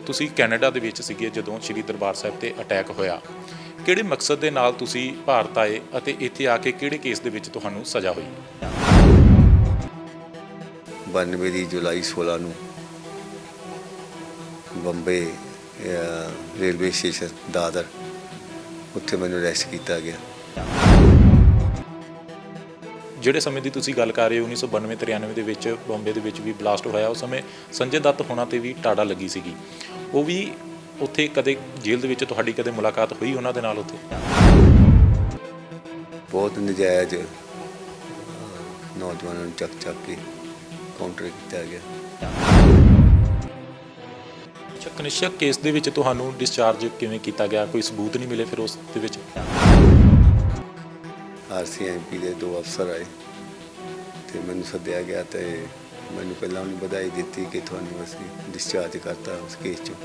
ਤੁਸੀਂ ਕੈਨੇਡਾ ਦੇ ਵਿੱਚ ਸੀਗੇ ਜਦੋਂ ਸ਼੍ਰੀ ਦਰਬਾਰ ਸਾਹਿਬ ਤੇ ਅਟੈਕ ਹੋਇਆ। ਕਿਹੜੇ ਮਕਸਦ ਦੇ ਨਾਲ ਤੁਸੀਂ ਭਾਰਤ ਆਏ ਅਤੇ ਇੱਥੇ ਆ ਕੇ ਕਿਹੜੇ ਕੇਸ ਦੇ ਵਿੱਚ ਤੁਹਾਨੂੰ ਸਜ਼ਾ ਹੋਈ? 92 ਦੀ ਜੁਲਾਈ 16 ਨੂੰ ਬੰਬੇ ਰੇਲਵੇ ਸਟੇਸ਼ਨ ਦਾਦਰ ਉੱਥੇ ਮੈਨੂੰ ਅਰੈਸਟ ਕੀਤਾ ਗਿਆ। ਜਿਹੜੇ ਸਮੇਂ ਦੀ ਤੁਸੀਂ ਗੱਲ ਕਰ ਰਹੇ ਹੋ 1992-93 ਦੇ ਵਿੱਚ ਬੰਬੇ ਦੇ ਵਿੱਚ ਵੀ ਬਲਾਸਟ ਹੋਇਆ, ਉਸ ਸਮੇਂ ਸੰਜੇ ਦੱਤ ਹੋਣਾ ਤੇ ਵੀ ਟਾੜਾ ਲੱਗੀ ਸੀਗੀ। ਉਹ ਵੀ ਉੱਥੇ ਕਦੇ ਜੇਲ੍ਹ ਦੇ ਵਿੱਚ ਤੁਹਾਡੀ ਕਦੇ ਮੁਲਾਕਾਤ ਹੋਈ ਉਹਨਾਂ ਦੇ ਨਾਲ? ਉੱਥੇ ਬਹੁਤ ਨਜਾਇਜ਼ ਨੌਜਵਾਨਾਂ ਨੂੰ ਚੱਕ ਕੇ ਕਾਊਂਟਰ ਕੀਤਾ ਗਿਆ। ਕਨਿਸ਼ਕ ਕੇਸ ਦੇ ਵਿੱਚ ਤੁਹਾਨੂੰ ਡਿਸਚਾਰਜ ਕਿਵੇਂ ਕੀਤਾ ਗਿਆ? ਕੋਈ ਸਬੂਤ ਨਹੀਂ ਮਿਲੇ ਫਿਰ ਉਸ ਦੇ ਵਿੱਚ? RCMP ਦੇ 2 ਅਫਸਰ ਆਏ ਤੇ ਮੈਨੂੰ ਸੱਦਿਆ ਗਿਆ ਤੇ ਮੈਨੂੰ ਪਹਿਲਾਂ ਉਹਨੇ ਵਧਾਈ ਦਿੱਤੀ ਕਿ ਤੁਹਾਨੂੰ ਅਸੀਂ ਡਿਸਚਾਰਜ ਕਰਤਾ ਉਸ ਕੇਸ 'ਚੋਂ।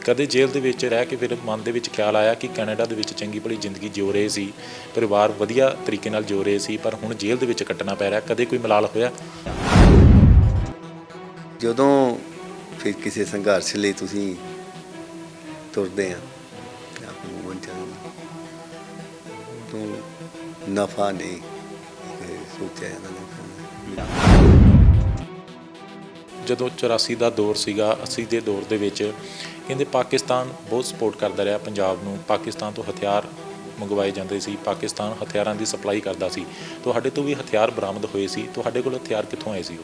ਕਦੇ ਜੇਲ੍ਹ ਦੇ ਵਿੱਚ ਰਹਿ ਕੇ ਫਿਰ ਮਨ ਦੇ ਵਿੱਚ ਖਿਆਲ ਆਇਆ ਕਿ ਕੈਨੇਡਾ ਦੇ ਵਿੱਚ ਚੰਗੀ ਭਲੀ ਜ਼ਿੰਦਗੀ ਜਿਉ ਰਹੇ ਸੀ, ਪਰਿਵਾਰ ਵਧੀਆ ਤਰੀਕੇ ਨਾਲ ਜਿਉ ਰਹੇ ਸੀ, ਪਰ ਹੁਣ ਜੇਲ੍ਹ ਦੇ ਵਿੱਚ ਕੱਟਣਾ ਪੈ ਰਿਹਾ? ਕਦੇ ਕੋਈ ਮਲਾਲ ਹੋਇਆ? ਜਦੋਂ ਫਿਰ ਕਿਸੇ ਸੰਘਰਸ਼ ਲਈ ਤੁਸੀਂ ਤੁਰਦੇ ਆ ਆਪਣੇ ਮਨ 'ਚ ਤੋਂ ਨਫਾ ਨਹੀਂ ਸੋਚਿਆ ਜਾਂਦਾ। ਜਦੋਂ 84 ਦਾ ਦੌਰ ਸੀਗਾ, 80 ਦੇ ਦੌਰ ਦੇ ਵਿੱਚ ਕਹਿੰਦੇ ਪਾਕਿਸਤਾਨ ਬਹੁਤ ਸਪੋਰਟ ਕਰਦਾ ਰਿਹਾ ਪੰਜਾਬ ਨੂੰ, ਪਾਕਿਸਤਾਨ ਤੋਂ ਹਥਿਆਰ ਮੰਗਵਾਏ ਜਾਂਦੇ ਸੀ, ਪਾਕਿਸਤਾਨ ਹਥਿਆਰਾਂ ਦੀ ਸਪਲਾਈ ਕਰਦਾ ਸੀ। ਤੁਹਾਡੇ ਤੋਂ ਵੀ ਹਥਿਆਰ ਬਰਾਮਦ ਹੋਏ ਸੀ, ਤੁਹਾਡੇ ਕੋਲ ਹਥਿਆਰ ਕਿੱਥੋਂ ਆਏ ਸੀ?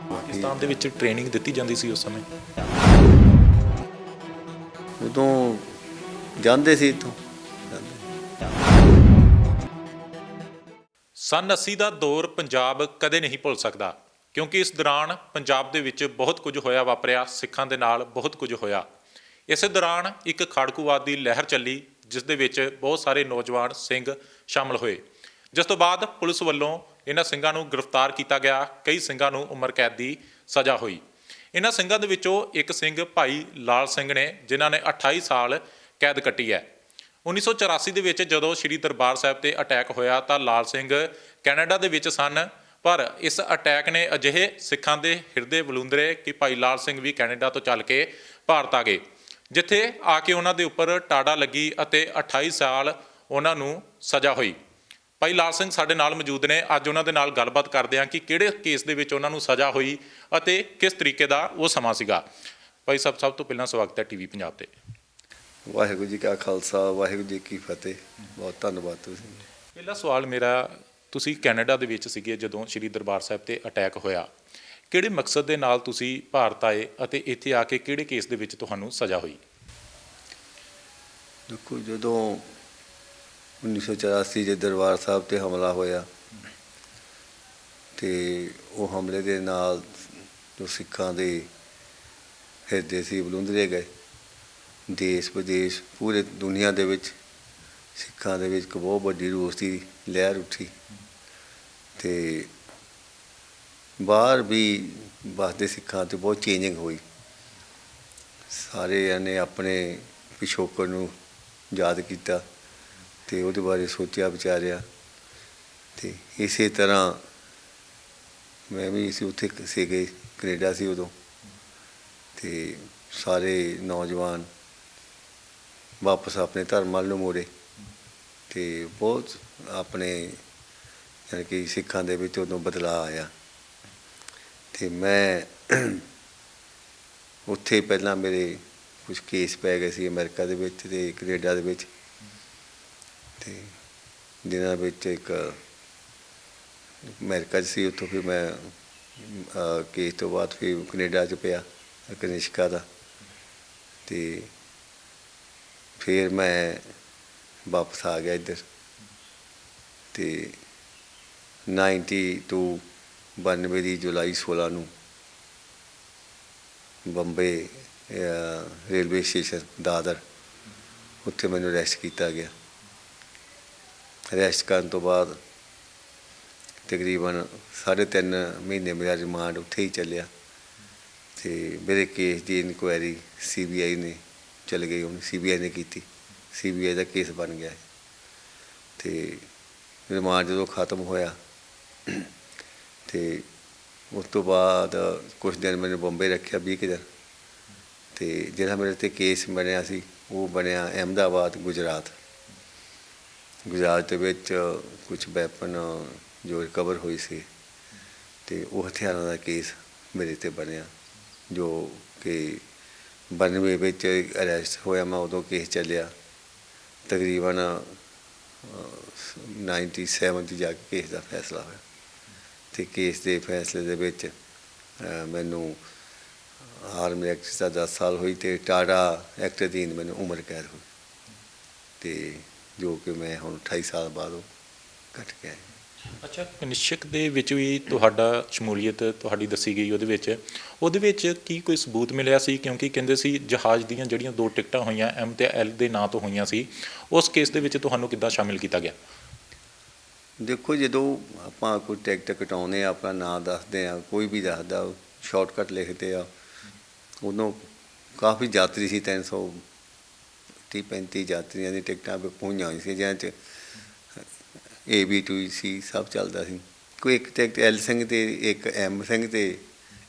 ਪਾਕਿਸਤਾਨ ਦੇ ਵਿੱਚ ਟ੍ਰੇਨਿੰਗ ਦਿੱਤੀ ਜਾਂਦੀ ਸੀ ਉਸ ਸਮੇਂ? ਉਦੋਂ ਜਾਂਦੇ ਸੀ ਇੱਥੋਂ। ਸੰਨ 80 ਦਾ ਦੌਰ ਪੰਜਾਬ ਕਦੇ ਨਹੀਂ ਭੁੱਲ ਸਕਦਾ, ਕਿਉਂਕਿ ਇਸ ਦੌਰਾਨ ਪੰਜਾਬ ਦੇ ਵਿੱਚ ਬਹੁਤ ਕੁਝ ਹੋਇਆ, ਵਾਪਰਿਆ, ਸਿੱਖਾਂ ਦੇ ਨਾਲ ਬਹੁਤ ਕੁਝ ਹੋਇਆ। ਇਸੇ ਦੌਰਾਨ ਇੱਕ ਖਾੜਕੂਵਾਦ ਦੀ ਲਹਿਰ ਚੱਲੀ, ਜਿਸ ਦੇ ਵਿੱਚ ਬਹੁਤ ਸਾਰੇ ਨੌਜਵਾਨ ਸਿੰਘ ਸ਼ਾਮਲ ਹੋਏ, ਜਿਸ ਤੋਂ ਬਾਅਦ ਪੁਲਿਸ ਵੱਲੋਂ ਇਹਨਾਂ ਸਿੰਘਾਂ ਨੂੰ ਗ੍ਰਿਫਤਾਰ ਕੀਤਾ ਗਿਆ। ਕਈ ਸਿੰਘਾਂ ਨੂੰ ਉਮਰ ਕੈਦ ਦੀ ਸਜ਼ਾ ਹੋਈ। ਇਹਨਾਂ ਸਿੰਘਾਂ ਦੇ ਵਿੱਚੋਂ ਇੱਕ ਸਿੰਘ ਭਾਈ ਲਾਲ ਸਿੰਘ ਨੇ, ਜਿਨ੍ਹਾਂ ਨੇ 28 ਸਾਲ ਕੈਦ ਕੱਟੀ ਹੈ। 1984 ਦੇ ਵਿੱਚ ਜਦੋਂ ਸ਼੍ਰੀ ਦਰਬਾਰ ਸਾਹਿਬ ਤੇ ਅਟੈਕ ਹੋਇਆ ਤਾਂ ਲਾਲ ਸਿੰਘ ਕੈਨੇਡਾ ਦੇ ਵਿੱਚ ਸਨ, ਪਰ ਇਸ ਅਟੈਕ ਨੇ ਅਜਿਹੇ ਸਿੱਖਾਂ ਦੇ ਹਿਰਦੇ ਵਲੂੰਦਰੇ ਕਿ ਭਾਈ ਲਾਲ ਸਿੰਘ ਵੀ ਕੈਨੇਡਾ ਤੋਂ ਚੱਲ ਕੇ ਭਾਰਤ ਆ ਗਏ, ਜਿੱਥੇ ਆ ਕੇ ਉਹਨਾਂ ਦੇ ਉੱਪਰ ਟਾੜਾ ਲੱਗੀ ਅਤੇ 28 ਸਾਲ ਉਹਨਾਂ ਨੂੰ ਸਜ਼ਾ ਹੋਈ। ਭਾਈ ਲਾਲ ਸਿੰਘ ਸਾਡੇ ਨਾਲ ਮੌਜੂਦ ਨੇ। ਅੱਜ ਉਹਨਾਂ ਦੇ ਨਾਲ ਗੱਲਬਾਤ ਕਰਦੇ ਹਾਂ ਕਿ ਕਿਹੜੇ ਕੇਸ ਦੇ ਵਿੱਚ ਉਹਨਾਂ ਨੂੰ ਸਜ਼ਾ ਹੋਈ ਅਤੇ ਕਿਸ ਤਰੀਕੇ ਦਾ ਉਹ ਸਮਾਂ ਸੀਗਾ। ਭਾਈ ਸਾਹਿਬ, ਸਭ ਤੋਂ ਪਹਿਲਾਂ ਸਵਾਗਤ ਹੈ ਟੀਵੀ ਪੰਜਾਬ ਤੇ। ਵਾਹਿਗੁਰੂ ਜੀ ਕਾ ਖਾਲਸਾ, ਵਾਹਿਗੁਰੂ ਜੀ ਕੀ ਫਤਿਹ। ਬਹੁਤ ਧੰਨਵਾਦ ਤੁਸੀਂ। ਪਹਿਲਾ ਸਵਾਲ ਮੇਰਾ, ਤੁਸੀਂ ਕੈਨੇਡਾ ਦੇ ਵਿੱਚ ਸੀਗੇ ਜਦੋਂ ਸ਼੍ਰੀ ਦਰਬਾਰ ਸਾਹਿਬ ਤੇ ਅਟੈਕ ਹੋਇਆ। ਕਿਹੜੇ ਮਕਸਦ ਦੇ ਨਾਲ ਤੁਸੀਂ ਭਾਰਤ ਆਏ ਅਤੇ ਇੱਥੇ ਆ ਕੇ ਕਿਹੜੇ ਕੇਸ ਦੇ ਵਿੱਚ ਤੁਹਾਨੂੰ ਸਜ਼ਾ ਹੋਈ? ਦੇਖੋ, ਜਦੋਂ 1984 ਦੇ ਦਰਬਾਰ ਸਾਹਿਬ ਤੇ ਹਮਲਾ ਹੋਇਆ ਤੇ ਉਹ ਹਮਲੇ ਦੇ ਨਾਲ ਜੋ ਸਿੱਖਾਂ ਦੇ ਹਿਰਦੇ ਸੀ ਵਲੂੰਦਰੇ ਗਏ। ਦੇਸ਼ ਵਿਦੇਸ਼ ਪੂਰੇ ਦੁਨੀਆ ਦੇ ਵਿੱਚ ਸਿੱਖਾਂ ਦੇ ਵਿੱਚ ਇੱਕ ਬਹੁਤ ਵੱਡੀ ਰੋਸ ਦੀ ਲਹਿਰ ਉੱਠੀ ਤੇ ਬਾਹਰ ਵੀ ਵਸਦੇ ਸਿੱਖਾਂ 'ਤੇ ਬਹੁਤ ਚੇਂਜਿੰਗ ਹੋਈ। ਸਾਰਿਆਂ ਨੇ ਆਪਣੇ ਪਿਛੋਕੜ ਨੂੰ ਯਾਦ ਕੀਤਾ ਤੇ ਉਹਦੇ ਬਾਰੇ ਸੋਚਿਆ ਵਿਚਾਰਿਆ ਤੇ ਇਸੇ ਤਰ੍ਹਾਂ ਮੈਂ ਵੀ ਸੀ ਉੱਥੇ ਸੀਗੇ, ਕੈਨੇਡਾ ਸੀ ਉਦੋਂ, ਤੇ ਸਾਰੇ ਨੌਜਵਾਨ ਵਾਪਸ ਆਪਣੇ ਧਰਮ ਵੱਲ ਨੂੰ ਮੋੜੇ ਤੇ ਬਹੁਤ ਆਪਣੇ ਯਾਨੀ ਕਿ ਸਿੱਖਾਂ ਦੇ ਵਿੱਚ ਉਦੋਂ ਬਦਲਾਅ ਆਇਆ। ਤੇ ਮੈਂ ਉੱਥੇ ਪਹਿਲਾਂ ਮੇਰੇ ਕੁਝ ਕੇਸ ਪੈ ਗਏ ਸੀ ਅਮਰੀਕਾ ਦੇ ਵਿੱਚ ਤੇ ਕੈਨੇਡਾ ਦੇ ਵਿੱਚ, ਤੇ ਜਿਨ੍ਹਾਂ ਵਿੱਚ ਇੱਕ ਅਮਰੀਕਾ 'ਚ ਸੀ, ਉੱਥੋਂ ਫਿਰ ਮੈਂ ਕੇਸ ਤੋਂ ਬਾਅਦ ਫਿਰ ਕੈਨੇਡਾ 'ਚ ਪਿਆ ਕਨਿਸ਼ਕਾ ਦਾ, ਤੇ ਫਿਰ ਮੈਂ ਵਾਪਸ ਆ ਗਿਆ ਇੱਧਰ। ਤੇ 92 ਦੀ ਜੁਲਾਈ 16 ਨੂੰ ਬੰਬੇ ਰੇਲਵੇ ਸਟੇਸ਼ਨ ਦਾਦਰ ਉੱਥੇ ਮੈਨੂੰ ਅਰੈਸਟ ਕੀਤਾ ਗਿਆ। ਅਰੈਸਟ ਕਰਨ ਤੋਂ ਬਾਅਦ ਤਕਰੀਬਨ 3.5 ਮਹੀਨੇ ਮੇਰਾ ਰਿਮਾਂਡ ਉੱਥੇ ਹੀ ਚੱਲਿਆ ਤੇ ਮੇਰੇ ਕੇਸ ਦੀ ਇਨਕੁਆਇਰੀ CBI ਨੇ ਚੱਲ ਗਈ। ਹੁਣ CBI ਨੇ ਕੀਤੀ, CBI ਦਾ ਕੇਸ ਬਣ ਗਿਆ ਤੇ ਰਿਮਾਂਡ ਜਦੋਂ ਖਤਮ ਹੋਇਆ ਤੇ ਉਸ ਤੋਂ ਬਾਅਦ ਕੁਛ ਦਿਨ ਮੈਨੂੰ ਬੰਬੇ ਰੱਖਿਆ 20 ਕੁ ਦਿਨ। ਅਤੇ ਜਿਹੜਾ ਮੇਰੇ 'ਤੇ ਕੇਸ ਬਣਿਆ ਸੀ ਉਹ ਬਣਿਆ ਅਹਿਮਦਾਬਾਦ, ਗੁਜਰਾਤ। ਗੁਜਰਾਤ ਦੇ ਵਿੱਚ ਕੁਛ ਵੈਪਨ ਜੋ ਰਿਕਵਰ ਹੋਈ ਸੀ, ਅਤੇ ਉਹ ਹਥਿਆਰਾਂ ਦਾ ਕੇਸ ਮੇਰੇ 'ਤੇ ਬਣਿਆ, ਜੋ ਕਿ 92 ਵਿੱਚ ਅਰੈਸਟ ਹੋਇਆ ਮੈਂ, ਉਦੋਂ ਕੇਸ ਚੱਲਿਆ। ਤਕਰੀਬਨ 97 'ਚ ਜਾ ਕੇ ਕੇਸ ਦਾ ਫੈਸਲਾ ਹੋਇਆ, ਅਤੇ ਕੇਸ ਦੇ ਫੈਸਲੇ ਦੇ ਵਿੱਚ ਮੈਨੂੰ ਆਰਮੀ ਐਕਟ ਦਾ 10 ਸਾਲ ਹੋਈ, ਅਤੇ ਟਾਟਾ ਐਕਟ ਅਧੀਨ ਮੈਨੂੰ ਉਮਰ ਕੈਦ ਹੋਈ, ਅਤੇ ਜੋ ਕਿ ਮੈਂ ਹੁਣ 28 ਸਾਲ ਬਾਅਦ ਉਹ ਕੱਟ ਕੇ ਆਇਆ। ਅੱਛਾ, ਕਨਿਸ਼ਕ ਦੇ ਵਿੱਚ ਵੀ ਤੁਹਾਡਾ ਸ਼ਮੂਲੀਅਤ ਤੁਹਾਡੀ ਦੱਸੀ ਗਈ ਉਹਦੇ ਵਿੱਚ ਕੀ ਕੋਈ ਸਬੂਤ ਮਿਲਿਆ ਸੀ? ਕਿਉਂਕਿ ਕਹਿੰਦੇ ਸੀ ਜਹਾਜ਼ ਦੀਆਂ ਜਿਹੜੀਆਂ 2 ਟਿਕਟਾਂ ਹੋਈਆਂ M ਤੇ L ਦੇ ਨਾਂ ਤੋਂ ਹੋਈਆਂ ਸੀ, ਉਸ ਕੇਸ ਦੇ ਵਿੱਚ ਤੁਹਾਨੂੰ ਕਿੱਦਾਂ ਸ਼ਾਮਿਲ ਕੀਤਾ ਗਿਆ? ਦੇਖੋ, ਜਦੋਂ ਆਪਾਂ ਕੋਈ ਟਿਕਟ ਕਟਾਉਂਦੇ ਆ, ਆਪਣਾ ਨਾਂ ਦੱਸਦੇ ਆ, ਕੋਈ ਵੀ ਦੱਸਦਾ, ਸ਼ਾਰਟਕਟ ਲਿਖਦੇ ਆ। ਉਦੋਂ ਕਾਫੀ ਯਾਤਰੀ ਸੀ, 335 ਯਾਤਰੀਆਂ ਦੀ ਟਿਕਟਾਂ ਹੋਈਆਂ ਹੋਈਆਂ ਸੀ, ਜਿਹਨਾਂ 'ਚ AB2 ਸੀ, ਸਭ ਚੱਲਦਾ ਸੀ। ਕੋਈ ਇੱਕ ਟਿਕਟ L ਸਿੰਘ ਅਤੇ ਇੱਕ M ਸਿੰਘ ਅਤੇ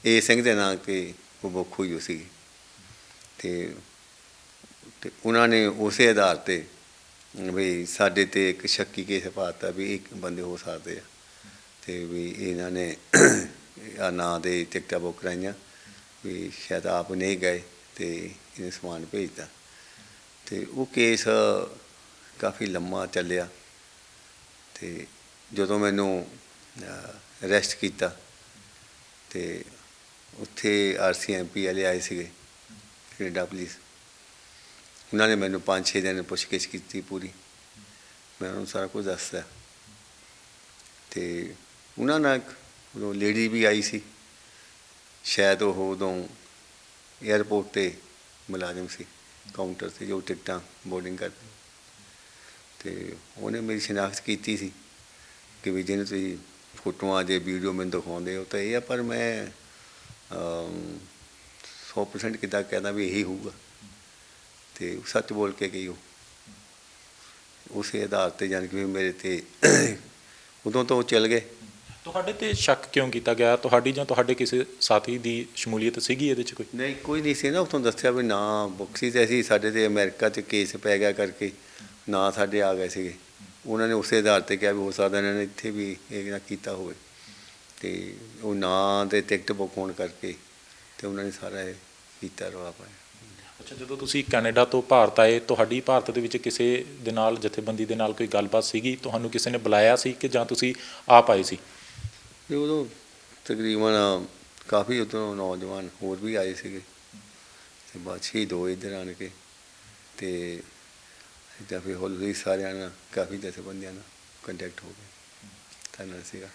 A ਸਿੰਘ ਦੇ ਨਾਂ 'ਤੇ ਉਹ ਬੁੱਕ ਹੋਈ ਸੀ, ਅਤੇ ਉਹਨਾਂ ਨੇ ਉਸੇ ਆਧਾਰ 'ਤੇ ਵੀ ਸਾਡੇ 'ਤੇ ਇੱਕ ਸ਼ੱਕੀ ਕੇਸ ਪਾ ਦਿੱਤਾ ਵੀ ਇੱਕ ਬੰਦੇ ਹੋ ਸਕਦੇ ਆ, ਅਤੇ ਵੀ ਇਹਨਾਂ ਨੇ ਆ ਨਾਂ ਦੇ ਟਿਕਟਾਂ ਬੁੱਕ ਕਰਾਈਆਂ, ਵੀ ਸ਼ਾਇਦ ਆਪ ਨਹੀਂ ਗਏ ਅਤੇ ਇਹਨੇ ਸਮਾਨ ਭੇਜਤਾ। ਅਤੇ ਉਹ ਕੇਸ ਕਾਫੀ ਲੰਮਾ ਚੱਲਿਆ, ਅਤੇ ਜਦੋਂ ਮੈਨੂੰ ਅਰੈਸਟ ਕੀਤਾ ਅਤੇ ਉੱਥੇ RCMP ਵਾਲੇ ਆਏ ਸੀਗੇ, ਕੈਨੇਡਾ ਪੁਲਿਸ। ਉਹਨਾਂ ਨੇ ਮੈਨੂੰ 5-6 ਦਿਨ ਪੁੱਛਗਿੱਛ ਕੀਤੀ ਪੂਰੀ, ਮੈਂ ਉਹਨਾਂ ਨੂੰ ਸਾਰਾ ਕੁਝ ਦੱਸਦਾ। ਅਤੇ ਉਹਨਾਂ ਨਾਲ ਉਦੋਂ ਲੇਡੀ ਵੀ ਆਈ ਸੀ, ਸ਼ਾਇਦ ਉਹ ਉਦੋਂ ਏਅਰਪੋਰਟ 'ਤੇ ਮੁਲਾਜ਼ਮ ਸੀ, ਕਾਊਂਟਰ 'ਤੇ ਜੋ ਟਿਕਟਾਂ ਬੋਰਡਿੰਗ ਕਰਦੀ, ਅਤੇ ਉਹਨੇ ਮੇਰੀ ਸ਼ਨਾਖਤ ਕੀਤੀ ਸੀ ਕਿ ਵੀ ਜਿਹਨੂੰ ਤੁਸੀਂ ਫੋਟੋਆਂ ਜੇ ਵੀਡੀਓ ਮੈਨੂੰ ਦਿਖਾਉਂਦੇ ਹੋ ਤਾਂ ਇਹ ਆ, ਪਰ ਮੈਂ 100% ਕਿੱਦਾਂ ਕਹਿਦਾ ਵੀ ਇਹੀ ਹੋਊਗਾ, ਅਤੇ ਸੱਚ ਬੋਲ ਕੇ ਗਈ ਉਹ। ਉਸੇ ਆਧਾਰ 'ਤੇ ਜਾਣੀ ਕਿ ਮੇਰੇ 'ਤੇ ਉਦੋਂ ਤੋਂ ਉਹ ਚੱਲ ਗਏ। ਤੁਹਾਡੇ 'ਤੇ ਸ਼ੱਕ ਕਿਉਂ ਕੀਤਾ ਗਿਆ? ਤੁਹਾਡੀ ਜਾਂ ਤੁਹਾਡੇ ਕਿਸੇ ਸਾਥੀ ਦੀ ਸ਼ਮੂਲੀਅਤ ਸੀਗੀ ਇਹਦੇ 'ਚ ਕੋਈ? ਨਹੀਂ, ਕੋਈ ਨਹੀਂ ਸੀ ਨਾ। ਉੱਥੋਂ ਦੱਸਿਆ ਵੀ ਨਾ ਬੁੱਕ ਸੀ, ਅਤੇ ਅਸੀਂ ਸਾਡੇ 'ਤੇ ਅਮਰੀਕਾ 'ਚ ਕੇਸ ਪੈ ਗਿਆ ਕਰਕੇ ਨਾ ਸਾਡੇ ਆ ਗਏ ਸੀਗੇ। ਉਹਨਾਂ ਨੇ ਉਸੇ ਆਧਾਰ 'ਤੇ ਕਿਹਾ ਵੀ ਹੋ ਸਕਦਾ ਇਹਨਾਂ ਨੇ ਇੱਥੇ ਵੀ ਇਹ ਨਾ ਕੀਤਾ ਹੋਵੇ, ਅਤੇ ਉਹ ਨਾਂ ਦੇ ਟਿਕਟ ਬੁੱਕ ਹੋਣ ਕਰਕੇ ਅਤੇ ਉਹਨਾਂ ਨੇ ਸਾਰਾ ਇਹ ਕੀਤਾ, ਰੌਲਾ ਪਾਇਆ। ਅੱਛਾ, ਜਦੋਂ ਤੁਸੀਂ ਕੈਨੇਡਾ ਤੋਂ ਭਾਰਤ ਆਏ, ਤੁਹਾਡੀ ਭਾਰਤ ਦੇ ਵਿੱਚ ਕਿਸੇ ਦੇ ਨਾਲ, ਜਥੇਬੰਦੀ ਦੇ ਨਾਲ ਕੋਈ ਗੱਲਬਾਤ ਸੀਗੀ? ਤੁਹਾਨੂੰ ਕਿਸੇ ਨੇ ਬੁਲਾਇਆ ਸੀ ਕਿ ਜਾਂ ਤੁਸੀਂ ਆਪ ਆਏ ਸੀ? ਅਤੇ ਉਦੋਂ ਤਕਰੀਬਨ ਕਾਫੀ ਉੱਧਰੋਂ ਨੌਜਵਾਨ ਹੋਰ ਵੀ ਆਏ ਸੀਗੇ, ਅਤੇ ਬਾਅਦ ਸ਼ਹੀਦ ਹੋਏ ਇੱਧਰ ਆਣ ਕੇ, ਅਤੇ ਇੱਦਾਂ ਫਿਰ ਹੌਲੀ ਸਾਰਿਆਂ ਨਾਲ ਕਾਫੀ ਜਥੇਬੰਦੀਆਂ ਨਾਲ ਕੰਟੈਕਟ ਹੋ ਗਏ, ਤਾਂ ਨਾਲ ਸੀਗਾ।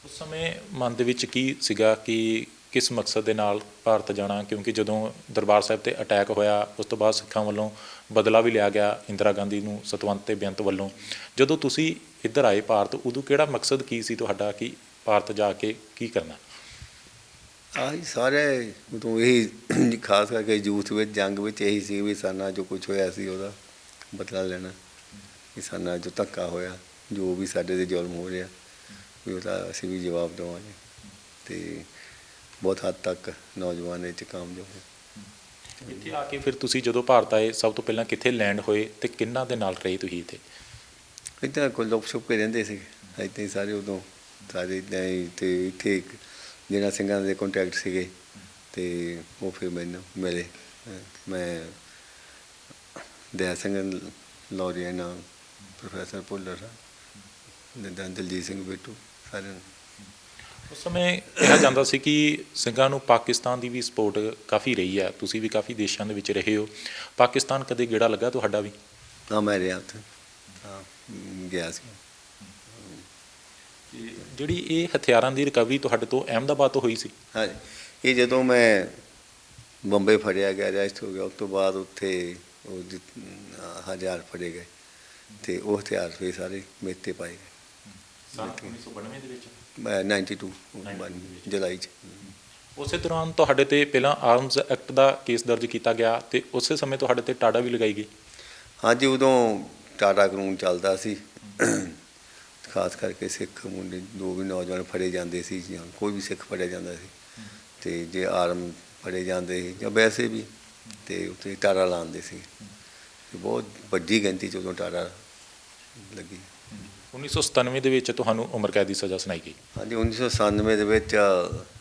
ਉਸ ਸਮੇਂ ਮਨ ਦੇ ਵਿੱਚ ਕੀ ਸੀਗਾ ਕਿ ਕਿਸ ਮਕਸਦ ਦੇ ਨਾਲ ਭਾਰਤ ਜਾਣਾ? ਕਿਉਂਕਿ ਜਦੋਂ ਦਰਬਾਰ ਸਾਹਿਬ 'ਤੇ ਅਟੈਕ ਹੋਇਆ, ਉਸ ਤੋਂ ਬਾਅਦ ਸਿੱਖਾਂ ਵੱਲੋਂ ਬਦਲਾ ਵੀ ਲਿਆ ਗਿਆ ਇੰਦਰਾ ਗਾਂਧੀ ਨੂੰ ਸਤਵੰਤ ਤੇ ਬੇਅੰਤ ਵੱਲੋਂ। ਜਦੋਂ ਤੁਸੀਂ ਇੱਧਰ ਆਏ ਭਾਰਤ, ਉਦੋਂ ਕਿਹੜਾ ਮਕਸਦ ਕੀ ਸੀ ਤੁਹਾਡਾ ਕਿ ਭਾਰਤ ਜਾ ਕੇ ਕੀ ਕਰਨਾ? ਆਹੀ ਸਾਰੇ ਉਦੋਂ ਇਹੀ ਖਾਸ ਕਰਕੇ ਯੂਥ ਵਿੱਚ, ਜੰਗ ਵਿੱਚ ਇਹੀ ਸੀ ਵੀ ਸਾਨਾ ਜੋ ਕੁਛ ਹੋਇਆ ਸੀ ਉਹਦਾ ਬਦਲਾ ਲੈਣਾ, ਵੀ ਸਾਨਾ ਜੋ ਧੱਕਾ ਹੋਇਆ, ਜੋ ਵੀ ਸਾਡੇ 'ਤੇ ਜ਼ੁਲਮ ਹੋ ਰਿਹਾ, ਵੀ ਉਹਦਾ ਅਸੀਂ ਵੀ ਜਵਾਬ ਦੇਵਾਂਗੇ, ਅਤੇ ਬਹੁਤ ਹੱਦ ਤੱਕ ਨੌਜਵਾਨ ਇਹ 'ਚ ਕਾਮਯਾਬ ਹੋਏ। ਇੱਥੇ ਆ ਕੇ ਫਿਰ ਤੁਸੀਂ ਜਦੋਂ ਭਾਰਤ ਆਏ, ਸਭ ਤੋਂ ਪਹਿਲਾਂ ਕਿੱਥੇ ਲੈਂਡ ਹੋਏ ਅਤੇ ਕਿਹਨਾਂ ਦੇ ਨਾਲ ਰਹੇ ਤੁਸੀਂ ਇੱਥੇ? ਇੱਦਾਂ ਕੋਈ ਲੁਕ ਛੁਪ ਕੇ ਰਹਿੰਦੇ ਸੀ, ਇੱਦਾਂ ਹੀ ਸਾਰੇ ਉਦੋਂ ਸਾਰੇ ਇੱਦਾਂ ਹੀ। ਅਤੇ ਇੱਥੇ ਜਿਹਨਾਂ ਸਿੰਘਾਂ ਦੇ ਕੰਟੈਕਟ ਸੀਗੇ, ਅਤੇ ਉਹ ਫਿਰ ਮੈਨੂੰ ਮਿਲੇ। ਮੈਂ ਦਇਆ ਸਿੰਘ ਲੌਰੀਅਨ, ਪ੍ਰੋਫੈਸਰ ਭੁੱਲਰ ਸਾਹਿਬ, ਦਲਜੀਤ ਸਿੰਘ ਬਿੱਟੂ, ਸਾਰਿਆਂ ਨੂੰ। ਉਸ ਸਮੇਂ ਕਿਹਾ ਜਾਂਦਾ ਸੀ ਕਿ ਸਿੰਘਾਂ ਨੂੰ ਪਾਕਿਸਤਾਨ ਦੀ ਵੀ ਸਪੋਰਟ ਕਾਫੀ ਰਹੀ ਹੈ, ਤੁਸੀਂ ਵੀ ਕਾਫੀ ਦੇਸ਼ਾਂ ਦੇ ਵਿੱਚ ਰਹੇ ਹੋ। ਪਾਕਿਸਤਾਨ ਕਦੇ ਗੇੜਾ ਲੱਗਾ ਤੁਹਾਡਾ ਵੀ? ਹਾਂ, ਮੈਂ ਰਿਹਾ ਉੱਥੇ, ਹਾਂ ਗਿਆ ਸੀ। ਜਿਹੜੀ ਇਹ ਹਥਿਆਰਾਂ ਦੀ ਰਿਕਵਰੀ ਤੁਹਾਡੇ ਤੋਂ ਅਹਿਮਦਾਬਾਦ ਤੋਂ ਹੋਈ ਸੀ? ਹਾਂਜੀ, ਇਹ ਜਦੋਂ ਮੈਂ ਬੰਬੇ ਫੜਿਆ ਗਿਆ, ਅਰੈਸਟ ਹੋ ਗਿਆ, ਉਸ ਤੋਂ ਬਾਅਦ ਉੱਥੇ ਉਹ ਹਥਿਆਰ ਫੜੇ ਗਏ, ਅਤੇ ਉਹ ਹਥਿਆਰ ਫਿਰ ਸਾਰੇ ਮੇਰੇ 'ਤੇ ਪਾਏ ਗਏ। 1992 ਦੇ ਵਿੱਚ? 92 ਜੁਲਾਈ 'ਚ। ਉਸੇ ਦੌਰਾਨ ਤੁਹਾਡੇ 'ਤੇ ਪਹਿਲਾਂ ਆਰਮਜ਼ ਐਕਟ ਦਾ ਕੇਸ ਦਰਜ ਕੀਤਾ ਗਿਆ, ਅਤੇ ਉਸੇ ਸਮੇਂ ਤੁਹਾਡੇ 'ਤੇ ਟਾਡਾ ਵੀ ਲਗਾਈ ਗਈ? ਹਾਂਜੀ, ਉਦੋਂ ਟਾਟਾ ਕਾਨੂੰਨ ਚੱਲਦਾ ਸੀ, ਖਾਸ ਕਰਕੇ ਸਿੱਖ ਮੁੰਡੇ ਜੋ ਵੀ ਨੌਜਵਾਨ ਫੜੇ ਜਾਂਦੇ ਸੀ ਜਾਂ ਕੋਈ ਵੀ ਸਿੱਖ ਫੜਿਆ ਜਾਂਦਾ ਸੀ, ਅਤੇ ਜੇ ਆਰਮ ਫੜੇ ਜਾਂਦੇ ਸੀ ਜਾਂ ਵੈਸੇ ਵੀ, ਅਤੇ ਉੱਥੇ ਟਾਰਾ ਲਾਉਂਦੇ ਸੀ। ਤੇ ਬਹੁਤ ਵੱਡੀ ਗਿਣਤੀ 'ਚ ਉਦੋਂ ਟਾਰਾ ਲੱਗੀ। 1997 ਦੇ ਵਿੱਚ ਤੁਹਾਨੂੰ ਉਮਰ ਕੈਦ ਦੀ ਸਜ਼ਾ ਸੁਣਾਈ ਗਈ। ਹਾਂਜੀ, 1997 ਦੇ ਵਿੱਚ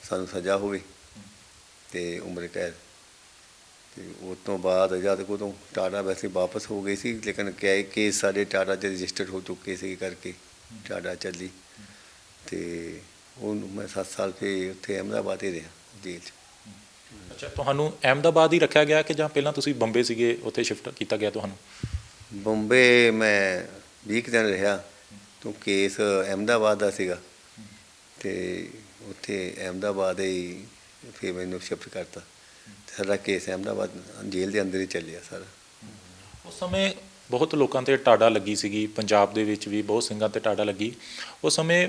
ਸਾਨੂੰ ਸਜ਼ਾ ਹੋ ਗਈ ਅਤੇ ਉਮਰ ਕੈਦ। ਅਤੇ ਉਸ ਤੋਂ ਬਾਅਦ ਜਦ ਉਦੋਂ ਟਾਟਾ ਵੈਸੇ ਵਾਪਸ ਹੋ ਗਈ ਸੀ, ਲੇਕਿਨ ਕੇਸ ਸਾਡੇ ਟਾਟਾ 'ਚ ਰਜਿਸਟਰਡ ਹੋ ਚੁੱਕੇ ਸੀ ਕਰਕੇ ਟਾਟਾ ਚੱਲੀ, ਅਤੇ ਉਹਨੂੰ ਮੈਂ 7 ਸਾਲ ਫਿਰ ਉੱਥੇ ਅਹਿਮਦਾਬਾਦ ਹੀ ਰਿਹਾ ਜੇਲ੍ਹ 'ਚ। ਅੱਛਾ, ਤੁਹਾਨੂੰ ਅਹਿਮਦਾਬਾਦ ਹੀ ਰੱਖਿਆ ਗਿਆ ਕਿ ਜਾਂ ਪਹਿਲਾਂ ਤੁਸੀਂ ਬੰਬੇ ਸੀਗੇ, ਉੱਥੇ ਸ਼ਿਫਟ ਕੀਤਾ ਗਿਆ ਤੁਹਾਨੂੰ? ਬੰਬੇ ਮੈਂ 20 ਕੁ ਦਿਨ ਰਿਹਾ, ਤੋਂ ਕੇਸ ਅਹਿਮਦਾਬਾਦ ਦਾ ਸੀਗਾ, ਅਤੇ ਉੱਥੇ ਅਹਿਮਦਾਬਾਦ ਹੀ ਫਿਰ ਮੈਨੂੰ ਸ਼ਿਫਟ ਕਰਤਾ। ਸਾਡਾ ਕੇਸ ਅਹਿਮਦਾਬਾਦ ਜੇਲ੍ਹ ਦੇ ਅੰਦਰ ਹੀ ਚੱਲਿਆ ਸਾਰਾ। ਉਸ ਸਮੇਂ ਬਹੁਤ ਲੋਕਾਂ 'ਤੇ ਟਾਡਾ ਲੱਗੀ ਸੀਗੀ, ਪੰਜਾਬ ਦੇ ਵਿੱਚ ਵੀ ਬਹੁਤ ਸਿੰਘਾਂ 'ਤੇ ਟਾਡਾ ਲੱਗੀ। ਉਸ ਸਮੇਂ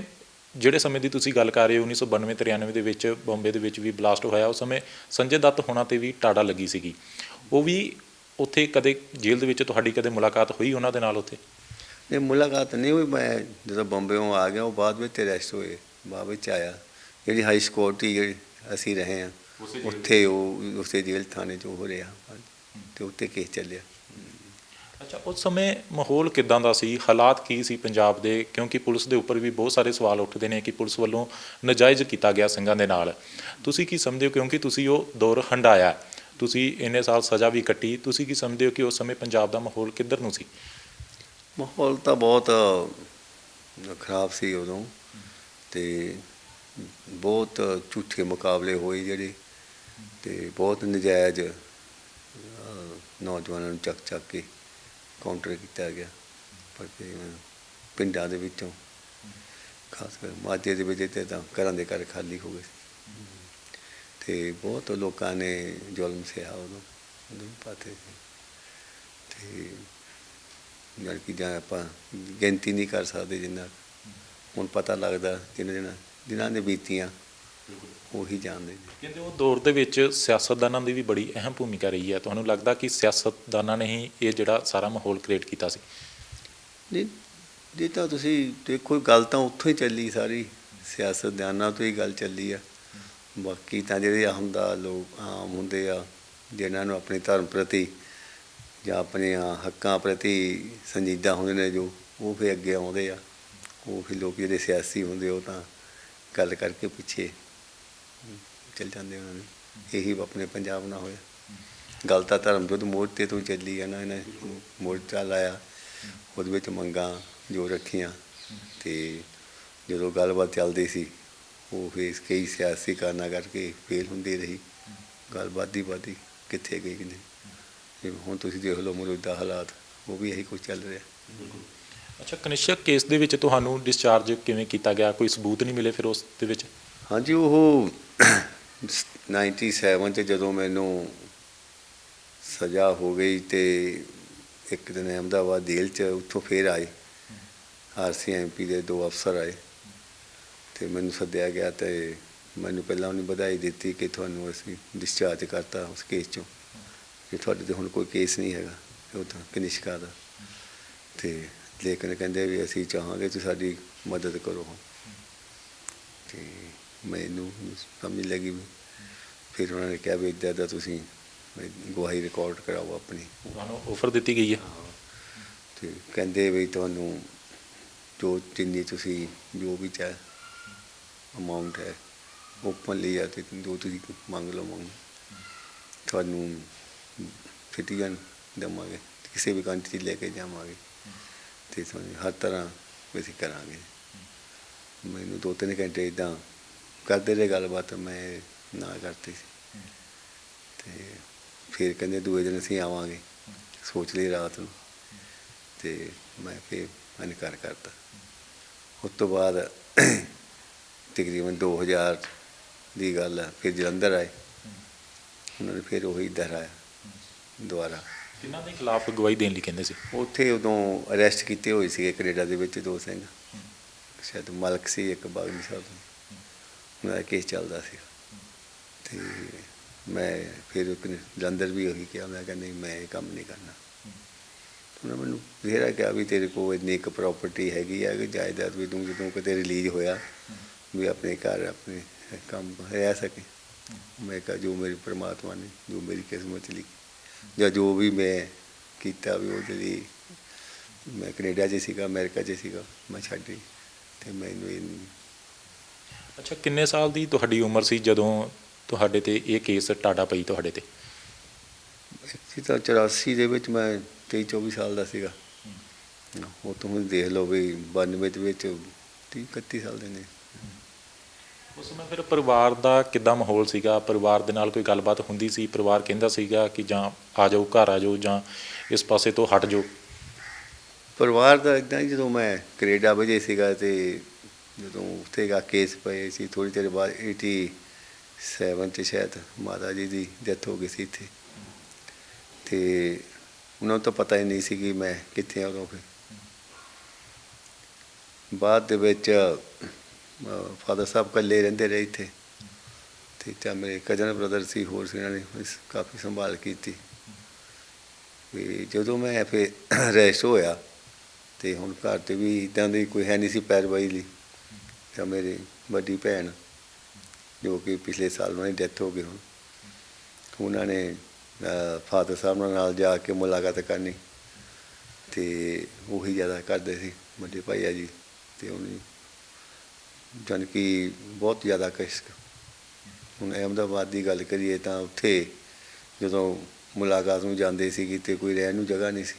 ਜਿਹੜੇ ਸਮੇਂ ਦੀ ਤੁਸੀਂ ਗੱਲ ਕਰ ਰਹੇ ਹੋ, 1992-93 ਦੇ ਵਿੱਚ ਬੰਬੇ ਦੇ ਵਿੱਚ ਵੀ ਬਲਾਸਟ ਹੋਇਆ, ਉਸ ਸਮੇਂ ਸੰਜੇ ਦੱਤ ਹੋਣਾ 'ਤੇ ਵੀ ਟਾਡਾ ਲੱਗੀ ਸੀਗੀ। ਉਹ ਵੀ ਉੱਥੇ ਕਦੇ ਜੇਲ੍ਹ ਦੇ ਵਿੱਚ ਤੁਹਾਡੀ ਕਦੇ ਮੁਲਾਕਾਤ ਹੋਈ ਉਹਨਾਂ ਦੇ ਨਾਲ ਉੱਥੇ? ਨਹੀਂ, ਮੁਲਾਕਾਤ ਨਹੀਂ ਹੋਈ। ਮੈਂ ਜਦੋਂ ਬੰਬੇੋਂ ਆ ਗਿਆ, ਉਹ ਬਾਅਦ ਵਿੱਚ ਅਰੈਸਟ ਹੋਏ, ਬਾਅਦ ਵਿੱਚ ਆਇਆ। ਜਿਹੜੀ ਹਾਈ ਸਿਕਿਉਰਟੀ ਜਿਹੜੀ ਅਸੀਂ ਰਹੇ ਹਾਂ ਉੱਥੇ, ਉਹ ਉਸੇ ਜੇਲ੍ਹ ਥਾਣੇ 'ਚ ਉਹ ਰਿਹਾ, ਅਤੇ ਉੱਥੇ ਕੇਸ ਚੱਲਿਆ। ਅੱਛਾ, ਉਸ ਸਮੇਂ ਮਾਹੌਲ ਕਿੱਦਾਂ ਦਾ ਸੀ, ਹਾਲਾਤ ਕੀ ਸੀ ਪੰਜਾਬ ਦੇ? ਕਿਉਂਕਿ ਪੁਲਿਸ ਦੇ ਉੱਪਰ ਵੀ ਬਹੁਤ ਸਾਰੇ ਸਵਾਲ ਉੱਠਦੇ ਨੇ ਕਿ ਪੁਲਿਸ ਵੱਲੋਂ ਨਾਜਾਇਜ਼ ਕੀਤਾ ਗਿਆ ਸਿੰਘਾਂ ਦੇ ਨਾਲ। ਤੁਸੀਂ ਕੀ ਸਮਝਦੇ ਹੋ, ਕਿਉਂਕਿ ਤੁਸੀਂ ਉਹ ਦੌਰ ਹੰਢਾਇਆ, ਤੁਸੀਂ ਇੰਨੇ ਸਾਲ ਸਜ਼ਾ ਵੀ ਕੱਟੀ, ਤੁਸੀਂ ਕੀ ਸਮਝਦੇ ਹੋ ਕਿ ਉਸ ਸਮੇਂ ਪੰਜਾਬ ਦਾ ਮਾਹੌਲ ਕਿੱਧਰ ਨੂੰ ਸੀ? ਮਾਹੌਲ ਤਾਂ ਬਹੁਤ ਖਰਾਬ ਸੀ ਉਦੋਂ, ਅਤੇ ਬਹੁਤ ਝੂਠੇ ਮੁਕਾਬਲੇ ਹੋਏ ਜਿਹੜੇ, ਅਤੇ ਬਹੁਤ ਨਜਾਇਜ਼ ਨੌਜਵਾਨਾਂ ਨੂੰ ਚੱਕ ਕੇ ਕਾਊਂਟਰ ਕੀਤਾ ਗਿਆ। ਪਰ ਪਿੰਡਾਂ ਦੇ ਵਿੱਚੋਂ ਖਾਸ ਕਰ ਮਾਝੇ ਦੇ ਵਿੱਚ ਤਾਂ ਘਰਾਂ ਦੇ ਘਰ ਖਾਲੀ ਹੋ ਗਏ ਸੀ, ਅਤੇ ਬਹੁਤ ਲੋਕਾਂ ਨੇ ਜ਼ੁਲਮ ਸਹਿਆ ਉਦੋਂ ਪਾਤੇ ਸੀ। ਅਤੇ ਜਦ ਕਿ ਜਾਂ ਆਪਾਂ ਗਿਣਤੀ ਨਹੀਂ ਕਰ ਸਕਦੇ, ਜਿੰਨਾ ਹੁਣ ਪਤਾ ਲੱਗਦਾ ਜਿਨ੍ਹਾਂ ਨੇ ਬੀਤੀਆਂ ਉਹੀ ਜਾਣਦੇ ਨੇ। ਕਹਿੰਦੇ ਉਹ ਦੌਰ ਦੇ ਵਿੱਚ ਸਿਆਸਤਦਾਨਾਂ ਦੀ ਵੀ ਬੜੀ ਅਹਿਮ ਭੂਮਿਕਾ ਰਹੀ ਹੈ। ਤੁਹਾਨੂੰ ਲੱਗਦਾ ਕਿ ਸਿਆਸਤਦਾਨਾਂ ਨੇ ਹੀ ਇਹ ਜਿਹੜਾ ਸਾਰਾ ਮਾਹੌਲ ਕ੍ਰੀਏਟ ਕੀਤਾ ਸੀ? ਨਹੀਂ, ਜੇ ਤਾਂ ਤੁਸੀਂ ਦੇਖੋ, ਗੱਲ ਤਾਂ ਉੱਥੋਂ ਹੀ ਚੱਲੀ ਸਾਰੀ, ਸਿਆਸਤਦਾਨਾਂ ਤੋਂ ਹੀ ਗੱਲ ਚੱਲੀ ਆ। ਬਾਕੀ ਤਾਂ ਜਿਹੜੇ ਲੋਕ ਆਮ ਹੁੰਦੇ ਆ, ਜਿਨ੍ਹਾਂ ਨੂੰ ਆਪਣੇ ਧਰਮ ਪ੍ਰਤੀ ਜਾਂ ਆਪਣੇ ਹੱਕਾਂ ਪ੍ਰਤੀ ਸੰਜੀਦਾ ਹੁੰਦੇ ਨੇ, ਜੋ ਉਹ ਫਿਰ ਅੱਗੇ ਆਉਂਦੇ ਆ। ਉਹ ਫਿਰ ਲੋਕ ਜਿਹੜੇ ਸਿਆਸੀ ਹੁੰਦੇ, ਉਹ ਤਾਂ ਗੱਲ ਕਰਕੇ ਪਿੱਛੇ ਚੱਲ ਜਾਂਦੇ। ਉਹਨਾਂ ਨੇ ਇਹੀ ਆਪਣੇ ਪੰਜਾਬ ਨਾਲ ਹੋਇਆ। ਗੱਲ ਤਾਂ ਧਰਮ ਯੁੱਧ ਮੋਰਚੇ ਤੋਂ ਚੱਲੀ ਆ ਨਾ, ਇਹਨੇ ਮੋਰਚਾ ਲਾਇਆ, ਉਹਦੇ ਵਿੱਚ ਮੰਗਾਂ ਜੋ ਰੱਖੀਆਂ, ਅਤੇ ਜਦੋਂ ਗੱਲਬਾਤ ਚੱਲਦੀ ਸੀ, ਉਹ ਫਿਰ ਕਈ ਸਿਆਸੀ ਕਾਰਨਾਂ ਕਰਕੇ ਫੇਲ ਹੁੰਦੀ ਰਹੀ। ਗੱਲ ਵੱਧਦੀ ਕਿੱਥੇ ਗਈ ਕਿ ਨਹੀਂ। ਜਿਵੇਂ ਹੁਣ ਤੁਸੀਂ ਦੇਖ ਲਓ ਮੌਜੂਦਾ ਹਾਲਾਤ, ਉਹ ਵੀ ਇਹੀ ਕੁਝ ਚੱਲ ਰਿਹਾ। ਅੱਛਾ, ਕਨਿਸ਼ਕ ਕੇਸ ਦੇ ਵਿੱਚ ਤੁਹਾਨੂੰ ਡਿਸਚਾਰਜ ਕਿਵੇਂ ਕੀਤਾ ਗਿਆ? ਕੋਈ ਸਬੂਤ ਨਹੀਂ ਮਿਲੇ ਫਿਰ ਉਸ ਦੇ ਵਿੱਚ? ਹਾਂਜੀ, ਉਹ 97 'ਚ ਜਦੋਂ ਮੈਨੂੰ ਸਜ਼ਾ ਹੋ ਗਈ, ਅਤੇ ਇੱਕ ਦਿਨ ਅਹਿਮਦਾਬਾਦ ਜੇਲ੍ਹ 'ਚ ਉੱਥੋਂ ਫਿਰ ਆਏ, RCMP ਦੇ 2 ਅਫਸਰ ਆਏ, ਅਤੇ ਮੈਨੂੰ ਸੱਦਿਆ ਗਿਆ, ਅਤੇ ਮੈਨੂੰ ਪਹਿਲਾਂ ਉਹਨੇ ਵਧਾਈ ਦਿੱਤੀ ਕਿ ਤੁਹਾਨੂੰ ਅਸੀਂ ਡਿਸਚਾਰਜ ਕਰਤਾ ਉਸ ਕੇਸ 'ਚੋਂ, ਕਿ ਤੁਹਾਡੇ 'ਤੇ ਹੁਣ ਕੋਈ ਕੇਸ ਨਹੀਂ ਹੈਗਾ ਉਹ ਤਾਂ ਕਨਿਸ਼ਕਾ ਦਾ। ਅਤੇ ਲੇਕਿਨ ਕਹਿੰਦੇ ਵੀ ਅਸੀਂ ਚਾਹਾਂਗੇ ਤੁਸੀਂ ਸਾਡੀ ਮਦਦ ਕਰੋ। ਅਤੇ ਮੈਨੂੰ ਸਮਝ ਲੱਗੀ ਵੀ, ਫਿਰ ਉਹਨਾਂ ਨੇ ਕਿਹਾ ਵੀ ਇੱਦਾਂ ਦਾ ਤੁਸੀਂ ਗਵਾਹੀ ਰਿਕਾਰਡ ਕਰਾਓ ਆਪਣੀ। ਤੁਹਾਨੂੰ ਆਫਰ ਦਿੱਤੀ ਗਈ ਹੈ? ਅਤੇ ਕਹਿੰਦੇ ਵੀ ਤੁਹਾਨੂੰ ਜਿੰਨੀ ਤੁਸੀਂ ਜੋ ਵੀ ਚਾਹੇ ਅਮਾਊਂਟ ਹੈ ਓਪਨਲੀ ਆ, ਅਤੇ ਜੋ ਤੁਸੀਂ ਮੰਗ ਲਓ ਤੁਹਾਨੂੰ ਸਿਟੀਜ਼ਨ ਦੇਵਾਂਗੇ, ਕਿਸੇ ਵੀ ਕੰਟਰੀ 'ਚ ਲੈ ਕੇ ਜਾਵਾਂਗੇ, ਅਤੇ ਤੁਹਾਨੂੰ ਹਰ ਤਰ੍ਹਾਂ ਅਸੀਂ ਕਰਾਂਗੇ। ਮੈਨੂੰ 2-3 ਘੰਟੇ ਇੱਦਾਂ ਕਰਦੇ ਰਹੇ ਗੱਲਬਾਤ, ਮੈਂ ਨਾ ਕਰਤੀ ਸੀ। ਅਤੇ ਫਿਰ ਕਹਿੰਦੇ ਦੂਜੇ ਦਿਨ ਅਸੀਂ ਆਵਾਂਗੇ, ਸੋਚ ਲਈ ਰਾਤ ਨੂੰ, ਅਤੇ ਮੈਂ ਫਿਰ ਇਨਕਾਰ ਕਰਤਾ। ਉਸ ਤੋਂ ਬਾਅਦ ਤਕਰੀਬਨ 2000 ਦੀ ਗੱਲ ਹੈ, ਫਿਰ ਜਲੰਧਰ ਆਏ, ਉਹਨਾਂ ਨੇ ਫਿਰ ਉਹੀ ਦੁਹਰਾਇਆ ਦੁਬਾਰਾ। ਕਿਹਨਾਂ ਦੇ ਖਿਲਾਫ ਗਵਾਹੀ ਦੇਣ ਲਈ ਕਹਿੰਦੇ ਸੀ? ਉੱਥੇ ਉਦੋਂ ਅਰੈਸਟ ਕੀਤੇ ਹੋਏ ਸੀਗੇ ਕੈਨੇਡਾ ਦੇ ਵਿੱਚ 2 ਸਿੰਘ, ਸ਼ਾਇਦ ਮਲਕ ਸੀ, ਇੱਕ ਬਾਗਨੀ ਸਾਹਿਬ, ਉਹਨਾਂ ਦਾ ਕੇਸ ਚੱਲਦਾ ਸੀ। ਅਤੇ ਮੈਂ ਫਿਰ ਜਲੰਧਰ ਵੀ ਉਹੀ ਕਿਹਾ, ਮੈਂ ਕਿਹਾ ਨਹੀਂ, ਮੈਂ ਇਹ ਕੰਮ ਨਹੀਂ ਕਰਨਾ। ਉਹਨੇ ਮੈਨੂੰ ਬਥੇਰਾ ਕਿਹਾ ਵੀ ਤੇਰੇ ਕੋਲ ਇੰਨੀ ਕੁ ਪ੍ਰਾਪਰਟੀ ਹੈਗੀ ਆ ਕਿ ਜਾਇਦਾਦ ਵੀ ਤੂੰ ਜਦੋਂ ਕਿਤੇ ਰਿਲੀਜ਼ ਹੋਇਆ ਵੀ ਆਪਣੇ ਘਰ ਆਪਣੇ ਕੰਮ ਰਹਿ ਸਕੇ। ਮੈਂ ਕਿਹਾ ਜੋ ਮੇਰੀ ਪ੍ਰਮਾਤਮਾ ਨੇ ਜੋ ਮੇਰੀ ਕਿਸਮਤ 'ਚ ਲਿਖੀ ਜਾਂ ਜੋ ਵੀ ਮੈਂ ਕੀਤਾ ਵੀ ਉਹਦੇ ਲਈ ਮੈਂ ਕੈਨੇਡਾ 'ਚ ਸੀਗਾ, ਅਮਰੀਕਾ 'ਚ ਸੀਗਾ, ਮੈਂ ਛੱਡ ਗਈ ਅਤੇ ਮੈਨੂੰ ਇਹ ਅੱਛਾ, ਕਿੰਨੇ ਸਾਲ ਦੀ ਤੁਹਾਡੀ ਉਮਰ ਸੀ ਜਦੋਂ ਤੁਹਾਡੇ ਤੇ ਇਹ ਕੇਸ ਟਾਡਾ ਪਈ ਤੁਹਾਡੇ ਤੇ? ਸੀ ਤਾਂ 84 ਦੇ ਵਿੱਚ ਮੈਂ 23-24 ਸਾਲ ਦਾ ਸੀਗਾ। ਉਹ ਤੋਂ ਹੁਣ ਦੇਖ ਲਓ ਵੀ 92 ਦੇ ਵਿੱਚ 30-31 ਸਾਲ ਦੇ ਨੇ। ਉਸ ਸਮੇਂ ਫਿਰ ਪਰਿਵਾਰ ਦਾ ਕਿੱਦਾਂ ਮਾਹੌਲ ਸੀਗਾ? ਪਰਿਵਾਰ ਦੇ ਨਾਲ ਕੋਈ ਗੱਲਬਾਤ ਹੁੰਦੀ ਸੀ? ਪਰਿਵਾਰ ਕਹਿੰਦਾ ਸੀਗਾ ਕਿ ਜਾਂ ਆ ਜਾਓ, ਘਰ ਆ ਜਾਓ, ਜਾਂ ਇਸ ਪਾਸੇ ਤੋਂ ਹਟ ਜਾਓ? ਪਰਿਵਾਰ ਦਾ ਇੱਦਾਂ ਹੀ, ਜਦੋਂ ਮੈਂ ਕੈਨੇਡਾ ਵਜੇ ਸੀਗਾ ਅਤੇ ਜਦੋਂ ਉੱਥੇ ਕੇਸ ਪਏ ਸੀ ਥੋੜ੍ਹੀ ਦੇਰ ਬਾਅਦ 87 'ਚ ਸ਼ਾਇਦ ਮਾਤਾ ਜੀ ਦੀ ਡੈਥ ਹੋ ਗਈ ਸੀ ਇੱਥੇ, ਅਤੇ ਉਹਨਾਂ ਨੂੰ ਤਾਂ ਪਤਾ ਹੀ ਨਹੀਂ ਸੀ ਕਿ ਮੈਂ ਕਿੱਥੇ ਆ। ਉਦੋਂ ਫਿਰ ਬਾਅਦ ਦੇ ਵਿੱਚ ਫਾਦਰ ਸਾਹਿਬ ਇਕੱਲੇ ਰਹਿੰਦੇ ਰਹੇ ਇੱਥੇ, ਅਤੇ ਜਾਂ ਮੇਰੇ ਕਜ਼ਨ ਬ੍ਰਦਰ ਸੀ, ਹੋਰ ਸੀ, ਉਹਨਾਂ ਨੇ ਕਾਫੀ ਸੰਭਾਲ ਕੀਤੀ। ਵੀ ਜਦੋਂ ਮੈਂ ਫਿਰ ਰੈਸਟ ਹੋਇਆ ਅਤੇ ਹੁਣ ਘਰ 'ਤੇ ਵੀ ਇੱਦਾਂ ਦੀ ਕੋਈ ਹੈ ਨਹੀਂ ਸੀ ਪੈਰਵਾਈ ਲਈ। ਜਾਂ ਮੇਰੀ ਵੱਡੀ ਭੈਣ ਜੋ ਕਿ ਪਿਛਲੇ ਸਾਲ ਉਹਨਾਂ ਦੀ ਡੈਥ ਹੋ ਗਈ, ਹੁਣ ਉਹਨਾਂ ਨੇ ਫਾਦਰ ਸਾਹਿਬ ਨਾਲ ਜਾ ਕੇ ਮੁਲਾਕਾਤ ਕਰਨੀ, ਅਤੇ ਉਹੀ ਜ਼ਿਆਦਾ ਕਰਦੇ ਸੀ ਵੱਡੇ ਭਾਈਆ ਜੀ। ਅਤੇ ਉਹਨੇ ਜਾਣੀ ਕਿ ਬਹੁਤ ਜ਼ਿਆਦਾ ਕਸ਼ਟ। ਹੁਣ ਅਹਿਮਦਾਬਾਦ ਦੀ ਗੱਲ ਕਰੀਏ ਤਾਂ ਉੱਥੇ ਜਦੋਂ ਮੁਲਾਕਾਤ ਨੂੰ ਜਾਂਦੇ ਸੀਗੇ ਅਤੇ ਕੋਈ ਰਹਿਣ ਨੂੰ ਜਗ੍ਹਾ ਨਹੀਂ ਸੀ,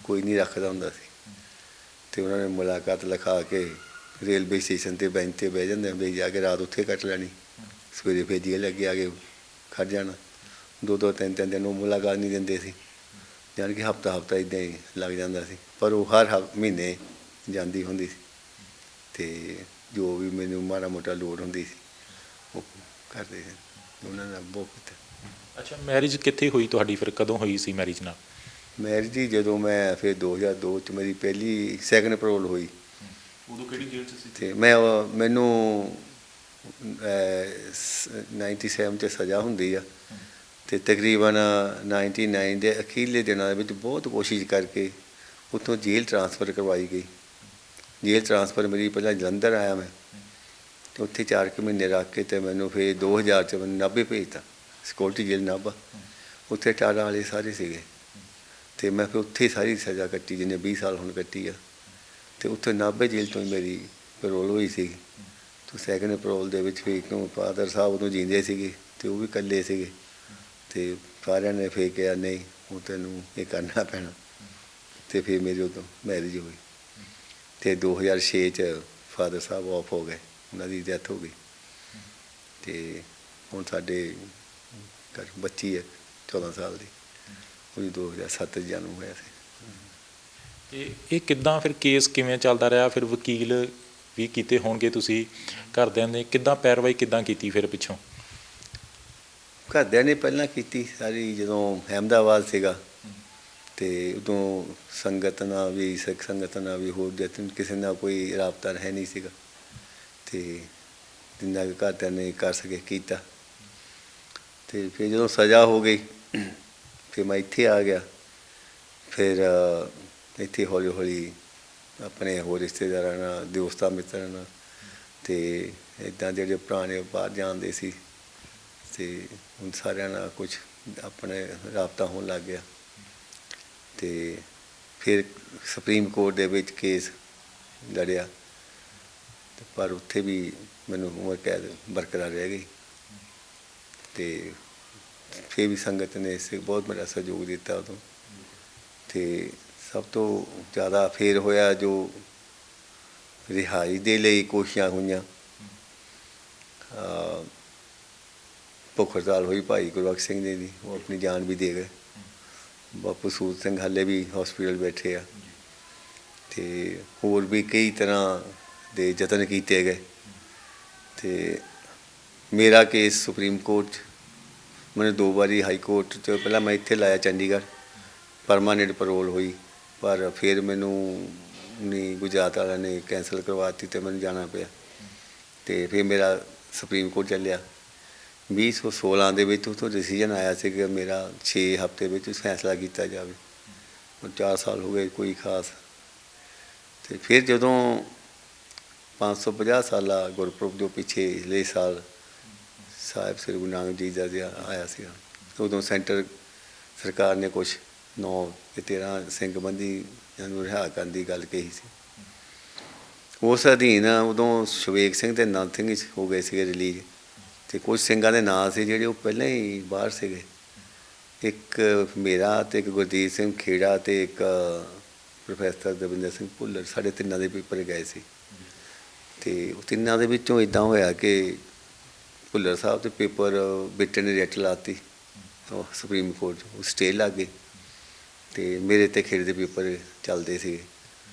ਕੋਈ ਨਹੀਂ ਰੱਖਦਾ ਹੁੰਦਾ ਸੀ, ਅਤੇ ਉਹਨਾਂ ਨੇ ਮੁਲਾਕਾਤ ਲਿਖਾ ਕੇ ਰੇਲਵੇ ਸਟੇਸ਼ਨ 'ਤੇ ਬੈਂਚ 'ਤੇ ਬਹਿ ਜਾਂਦੇ ਹੁੰਦੇ, ਜਾ ਕੇ ਰਾਤ ਉੱਥੇ ਕੱਟ ਲੈਣੀ, ਸਵੇਰੇ ਫਿਰ ਜੇਲ੍ਹ ਅੱਗੇ ਆ ਕੇ ਖੜ੍ਹ ਜਾਣਾ। 2-2 3-3 ਦਿਨ ਉਹ ਮੁਲਾਕਾਤ ਨਹੀਂ ਦਿੰਦੇ ਸੀ, ਜਾਣੀ ਕਿ ਹਫ਼ਤਾ ਇੱਦਾਂ ਹੀ ਲੱਗ ਜਾਂਦਾ ਸੀ। ਪਰ ਉਹ ਹਰ ਮਹੀਨੇ ਜਾਂਦੀ ਹੁੰਦੀ ਸੀ, ਅਤੇ ਜੋ ਵੀ ਮੈਨੂੰ ਮਾੜਾ ਮੋਟਾ ਲੋੜ ਹੁੰਦੀ ਸੀ ਉਹ ਕਰਦੇ ਸੀ, ਉਹਨਾਂ ਨਾਲ ਬਹੁਤ ਕੀਤਾ। ਅੱਛਾ, ਮੈਰਿਜ ਕਿੱਥੇ ਹੋਈ ਤੁਹਾਡੀ ਫਿਰ? ਕਦੋਂ ਹੋਈ ਸੀ ਮੈਰਿਜ ਨਾਲ? ਮੈਰਿਜ ਜੀ ਜਦੋਂ ਮੈਂ ਫਿਰ 2002 'ਚ ਮੇਰੀ ਪਹਿਲੀ ਸੈਕੰਡ ਪੈਰੋਲ ਹੋਈ। ਉਦੋਂ ਕਿਹੜੀ ਜੇਲ੍ਹ 'ਚ ਸੀ? ਅਤੇ ਮੈਨੂੰ 97 'ਚ ਸਜ਼ਾ ਹੁੰਦੀ ਆ, ਅਤੇ ਤਕਰੀਬਨ 99 ਦੇ ਅਖੀਰਲੇ ਦਿਨਾਂ ਦੇ ਵਿੱਚ ਬਹੁਤ ਕੋਸ਼ਿਸ਼ ਕਰਕੇ ਉੱਥੋਂ ਜੇਲ੍ਹ ਟ੍ਰਾਂਸਫਰ ਕਰਵਾਈ ਗਈ। ਜੇਲ੍ਹ ਟ੍ਰਾਂਸਫਰ ਮੇਰੀ ਪਹਿਲਾਂ ਜਲੰਧਰ ਆਇਆ ਮੈਂ, ਅਤੇ ਉੱਥੇ 4 ਕੁ ਮਹੀਨੇ ਰੱਖ ਕੇ ਅਤੇ ਮੈਨੂੰ ਫਿਰ 2000 'ਚ ਮੈਨੂੰ ਨਾਭੇ ਭੇਜਤਾ, ਸਿਕਿਉਰਿਟੀ ਜੇਲ੍ਹ ਨਾਭਾ। ਉੱਥੇ ਟਾਡਾ ਵਾਲੇ ਸਾਰੇ ਸੀਗੇ, ਅਤੇ ਮੈਂ ਫਿਰ ਉੱਥੇ ਸਾਰੀ ਸਜ਼ਾ ਕੱਟੀ, ਜਿਹਨੇ 20 ਸਾਲ ਹੁਣ ਕੱਟੀ ਆ। ਅਤੇ ਉੱਥੇ ਨਾਭੇ ਜੇਲ੍ਹ ਤੋਂ ਹੀ ਮੇਰੀ ਪੈਰੋਲ ਹੋਈ ਸੀ। ਅਤੇ ਸੈਕੰਡ ਪੈਰੋਲ ਦੇ ਵਿੱਚ ਵੀ ਕਿਉਂ ਫਾਦਰ ਸਾਹਿਬ ਉਦੋਂ ਜੀਂਦੇ ਸੀਗੇ ਅਤੇ ਉਹ ਵੀ ਇਕੱਲੇ ਸੀਗੇ, ਅਤੇ ਸਾਰਿਆਂ ਨੇ ਫਿਰ ਕਿਹਾ ਨਹੀਂ ਹੁਣ ਤੈਨੂੰ ਇਹ ਕਰਨਾ ਪੈਣਾ, ਅਤੇ ਫਿਰ ਮੇਰੀ ਉਦੋਂ ਮੈਰਿਜ ਹੋਈ। ਅਤੇ 2006 'ਚ ਫਾਦਰ ਸਾਹਿਬ ਆਫ ਹੋ ਗਏ, ਉਹਨਾਂ ਦੀ ਡੈਥ ਹੋ ਗਈ, ਅਤੇ ਹੁਣ ਸਾਡੇ ਘਰ ਬੱਚੀ ਹੈ 14 ਸਾਲ ਦੀ, ਉਹਦੀ 2007 'ਚ ਜਨਮ ਹੋਇਆ ਸੀ। ਅਤੇ ਇਹ ਕਿੱਦਾਂ ਫਿਰ ਕੇਸ ਕਿਵੇਂ ਚੱਲਦਾ ਰਿਹਾ? ਫਿਰ ਵਕੀਲ ਵੀ ਕੀਤੇ ਹੋਣਗੇ ਤੁਸੀਂ, ਘਰਦਿਆਂ ਨੇ ਕਿੱਦਾਂ ਪੈਰਵਾਈ ਕਿੱਦਾਂ ਕੀਤੀ ਫਿਰ ਪਿੱਛੋਂ? ਘਰਦਿਆਂ ਨੇ ਪਹਿਲਾਂ ਕੀਤੀ ਸਾਰੀ, ਜਦੋਂ ਅਹਿਮਦਾਬਾਦ ਸੀਗਾ, ਅਤੇ ਉਦੋਂ ਸੰਗਤ ਨਾਲ ਵੀ, ਸਿੱਖ ਸੰਗਤ ਨਾਲ ਵੀ, ਹੋਰ ਕਿਸੇ ਨਾਲ ਕੋਈ ਰਾਬਤਾ ਹੈ ਨਹੀਂ ਸੀਗਾ, ਅਤੇ ਜਿੰਨਾ ਕੁ ਘਰਦਿਆਂ ਨੇ ਕਰ ਸਕੇ ਕੀਤਾ। ਅਤੇ ਫਿਰ ਜਦੋਂ ਸਜ਼ਾ ਹੋ ਗਈ ਫਿਰ ਮੈਂ ਇੱਥੇ ਆ ਗਿਆ। ਫਿਰ ਇੱਥੇ ਹੌਲੀ ਹੌਲੀ ਆਪਣੇ ਹੋਰ ਰਿਸ਼ਤੇਦਾਰਾਂ ਨਾਲ, ਦੋਸਤਾਂ ਮਿੱਤਰਾਂ ਨਾਲ, ਅਤੇ ਇੱਦਾਂ ਜਿਹੜੇ ਪੁਰਾਣੇ ਬਾਹਰ ਜਾਂਦੇ ਸੀ, ਅਤੇ ਹੁਣ ਸਾਰਿਆਂ ਨਾਲ ਕੁਛ ਆਪਣੇ ਰਾਬਤਾ ਹੋਣ ਲੱਗ ਗਿਆ। ਅਤੇ ਫਿਰ ਸੁਪਰੀਮ ਕੋਰਟ ਦੇ ਵਿੱਚ ਕੇਸ ਲੜਿਆ, ਪਰ ਉੱਥੇ ਵੀ ਮੈਨੂੰ ਉਮਰ ਕੈਦ ਬਰਕਰਾਰ ਰਹਿ ਗਈ, ਅਤੇ ਫਿਰ ਵੀ ਸੰਗਤ ਨੇ ਇਸ ਬਹੁਤ ਬੜਾ ਸਹਿਯੋਗ ਦਿੱਤਾ ਉਦੋਂ। ਅਤੇ ਸਭ ਤੋਂ ਜ਼ਿਆਦਾ ਫਿਰ ਹੋਇਆ ਜੋ ਰਿਹਾਈ ਦੇ ਲਈ ਕੋਸ਼ਿਸ਼ਾਂ ਹੋਈਆਂ, ਭੁੱਖ ਹੜਤਾਲ ਹੋਈ ਭਾਈ ਗੁਰਬਖਸ਼ ਸਿੰਘ ਜੀ ਦੀ, ਉਹ ਆਪਣੀ ਜਾਨ ਵੀ ਦੇ ਗਏ। ਬਾਪੂ ਸੂਰਤ ਸਿੰਘ ਹਾਲੇ ਵੀ ਹੌਸਪੀਟਲ ਬੈਠੇ ਆ, ਅਤੇ ਹੋਰ ਵੀ ਕਈ ਤਰ੍ਹਾਂ ਦੇ ਯਤਨ ਕੀਤੇ ਗਏ। ਅਤੇ ਮੇਰਾ ਕੇਸ ਸੁਪਰੀਮ ਕੋਰਟ 'ਚ, ਮੈਨੂੰ 2 ਵਾਰੀ ਹਾਈ ਕੋਰਟ 'ਚ, ਪਹਿਲਾਂ ਮੈਂ ਇੱਥੇ ਲਾਇਆ ਚੰਡੀਗੜ੍ਹ, ਪਰਮਾਨੈਂਟ ਪੈਰੋਲ ਹੋਈ, ਪਰ ਫਿਰ ਮੈਨੂੰ ਨਹੀਂ, ਗੁਜਰਾਤ ਵਾਲਿਆਂ ਨੇ ਕੈਂਸਲ ਕਰਵਾ ਦਿੱਤੀ ਅਤੇ ਮੈਨੂੰ ਜਾਣਾ ਪਿਆ। ਅਤੇ ਫਿਰ ਮੇਰਾ ਸੁਪਰੀਮ ਕੋਰਟ ਚੱਲਿਆ। 2016 ਦੇ ਵਿੱਚ ਉੱਥੋਂ ਡਿਸੀਜ਼ਨ ਆਇਆ ਸੀ ਕਿ ਮੇਰਾ 6 ਹਫ਼ਤੇ ਵਿੱਚ ਫੈਸਲਾ ਕੀਤਾ ਜਾਵੇ, 4 ਸਾਲ ਹੋ ਗਏ ਕੋਈ ਖਾਸ। ਤੇ ਫਿਰ ਜਦੋਂ 550 ਸਾਲਾ ਗੁਰਪੁਰਬ ਜੋ ਪਿਛਲੇ ਸਾਲ ਸਾਹਿਬ ਸ੍ਰੀ ਗੁਰੂ ਨਾਨਕ ਦੇਵ ਜੀ ਦਾ ਆਇਆ ਸੀ, ਉਦੋਂ ਸੈਂਟਰ ਸਰਕਾਰ ਨੇ ਕੁਛ 9 ਤੇ 13 ਸਿੰਘ ਬੰਦੀ ਨੂੰ ਰਿਹਾ ਕਰਨ ਦੀ ਗੱਲ ਕਹੀ ਸੀ। ਉਸ ਅਧੀਨ ਉਦੋਂ ਸ਼ਵੇਕ ਸਿੰਘ ਤੇ ਨੰਦ ਸਿੰਘ ਹੋ ਗਏ ਸੀਗੇ ਰਿਲੀਜ਼, ਤੇ ਕੁਝ ਸਿੰਘਾਂ ਦੇ ਨਾਂ ਸੀ ਜਿਹੜੇ ਉਹ ਪਹਿਲਾਂ ਹੀ ਬਾਹਰ ਸੀਗੇ। ਇੱਕ ਮੇਰਾ ਤੇ ਇੱਕ ਗੁਰਦੀਪ ਸਿੰਘ ਖੇੜਾ ਤੇ ਇੱਕ ਪ੍ਰੋਫੈਸਰ ਦਵਿੰਦਰ ਸਿੰਘ ਭੁੱਲਰ, ਸਾਡੇ ਤਿੰਨਾਂ ਦੇ ਪੇਪਰ ਗਏ ਸੀ। ਤੇ ਉਹ ਤਿੰਨਾਂ ਦੇ ਵਿੱਚੋਂ ਇੱਦਾਂ ਹੋਇਆ ਕਿ ਭੁੱਲਰ ਸਾਹਿਬ ਦੇ ਪੇਪਰ ਬੇਟੇ ਨੇ ਰਿਟ ਲਾਤੀ ਸੁਪਰੀਮ ਕੋਰਟ, ਉਹ ਸਟੇ ਲੱਗ ਗਈ, ਤੇ ਮੇਰੇ ਤੇ ਖੇੜੇ ਦੇ ਪੇਪਰ ਚੱਲਦੇ ਸੀਗੇ।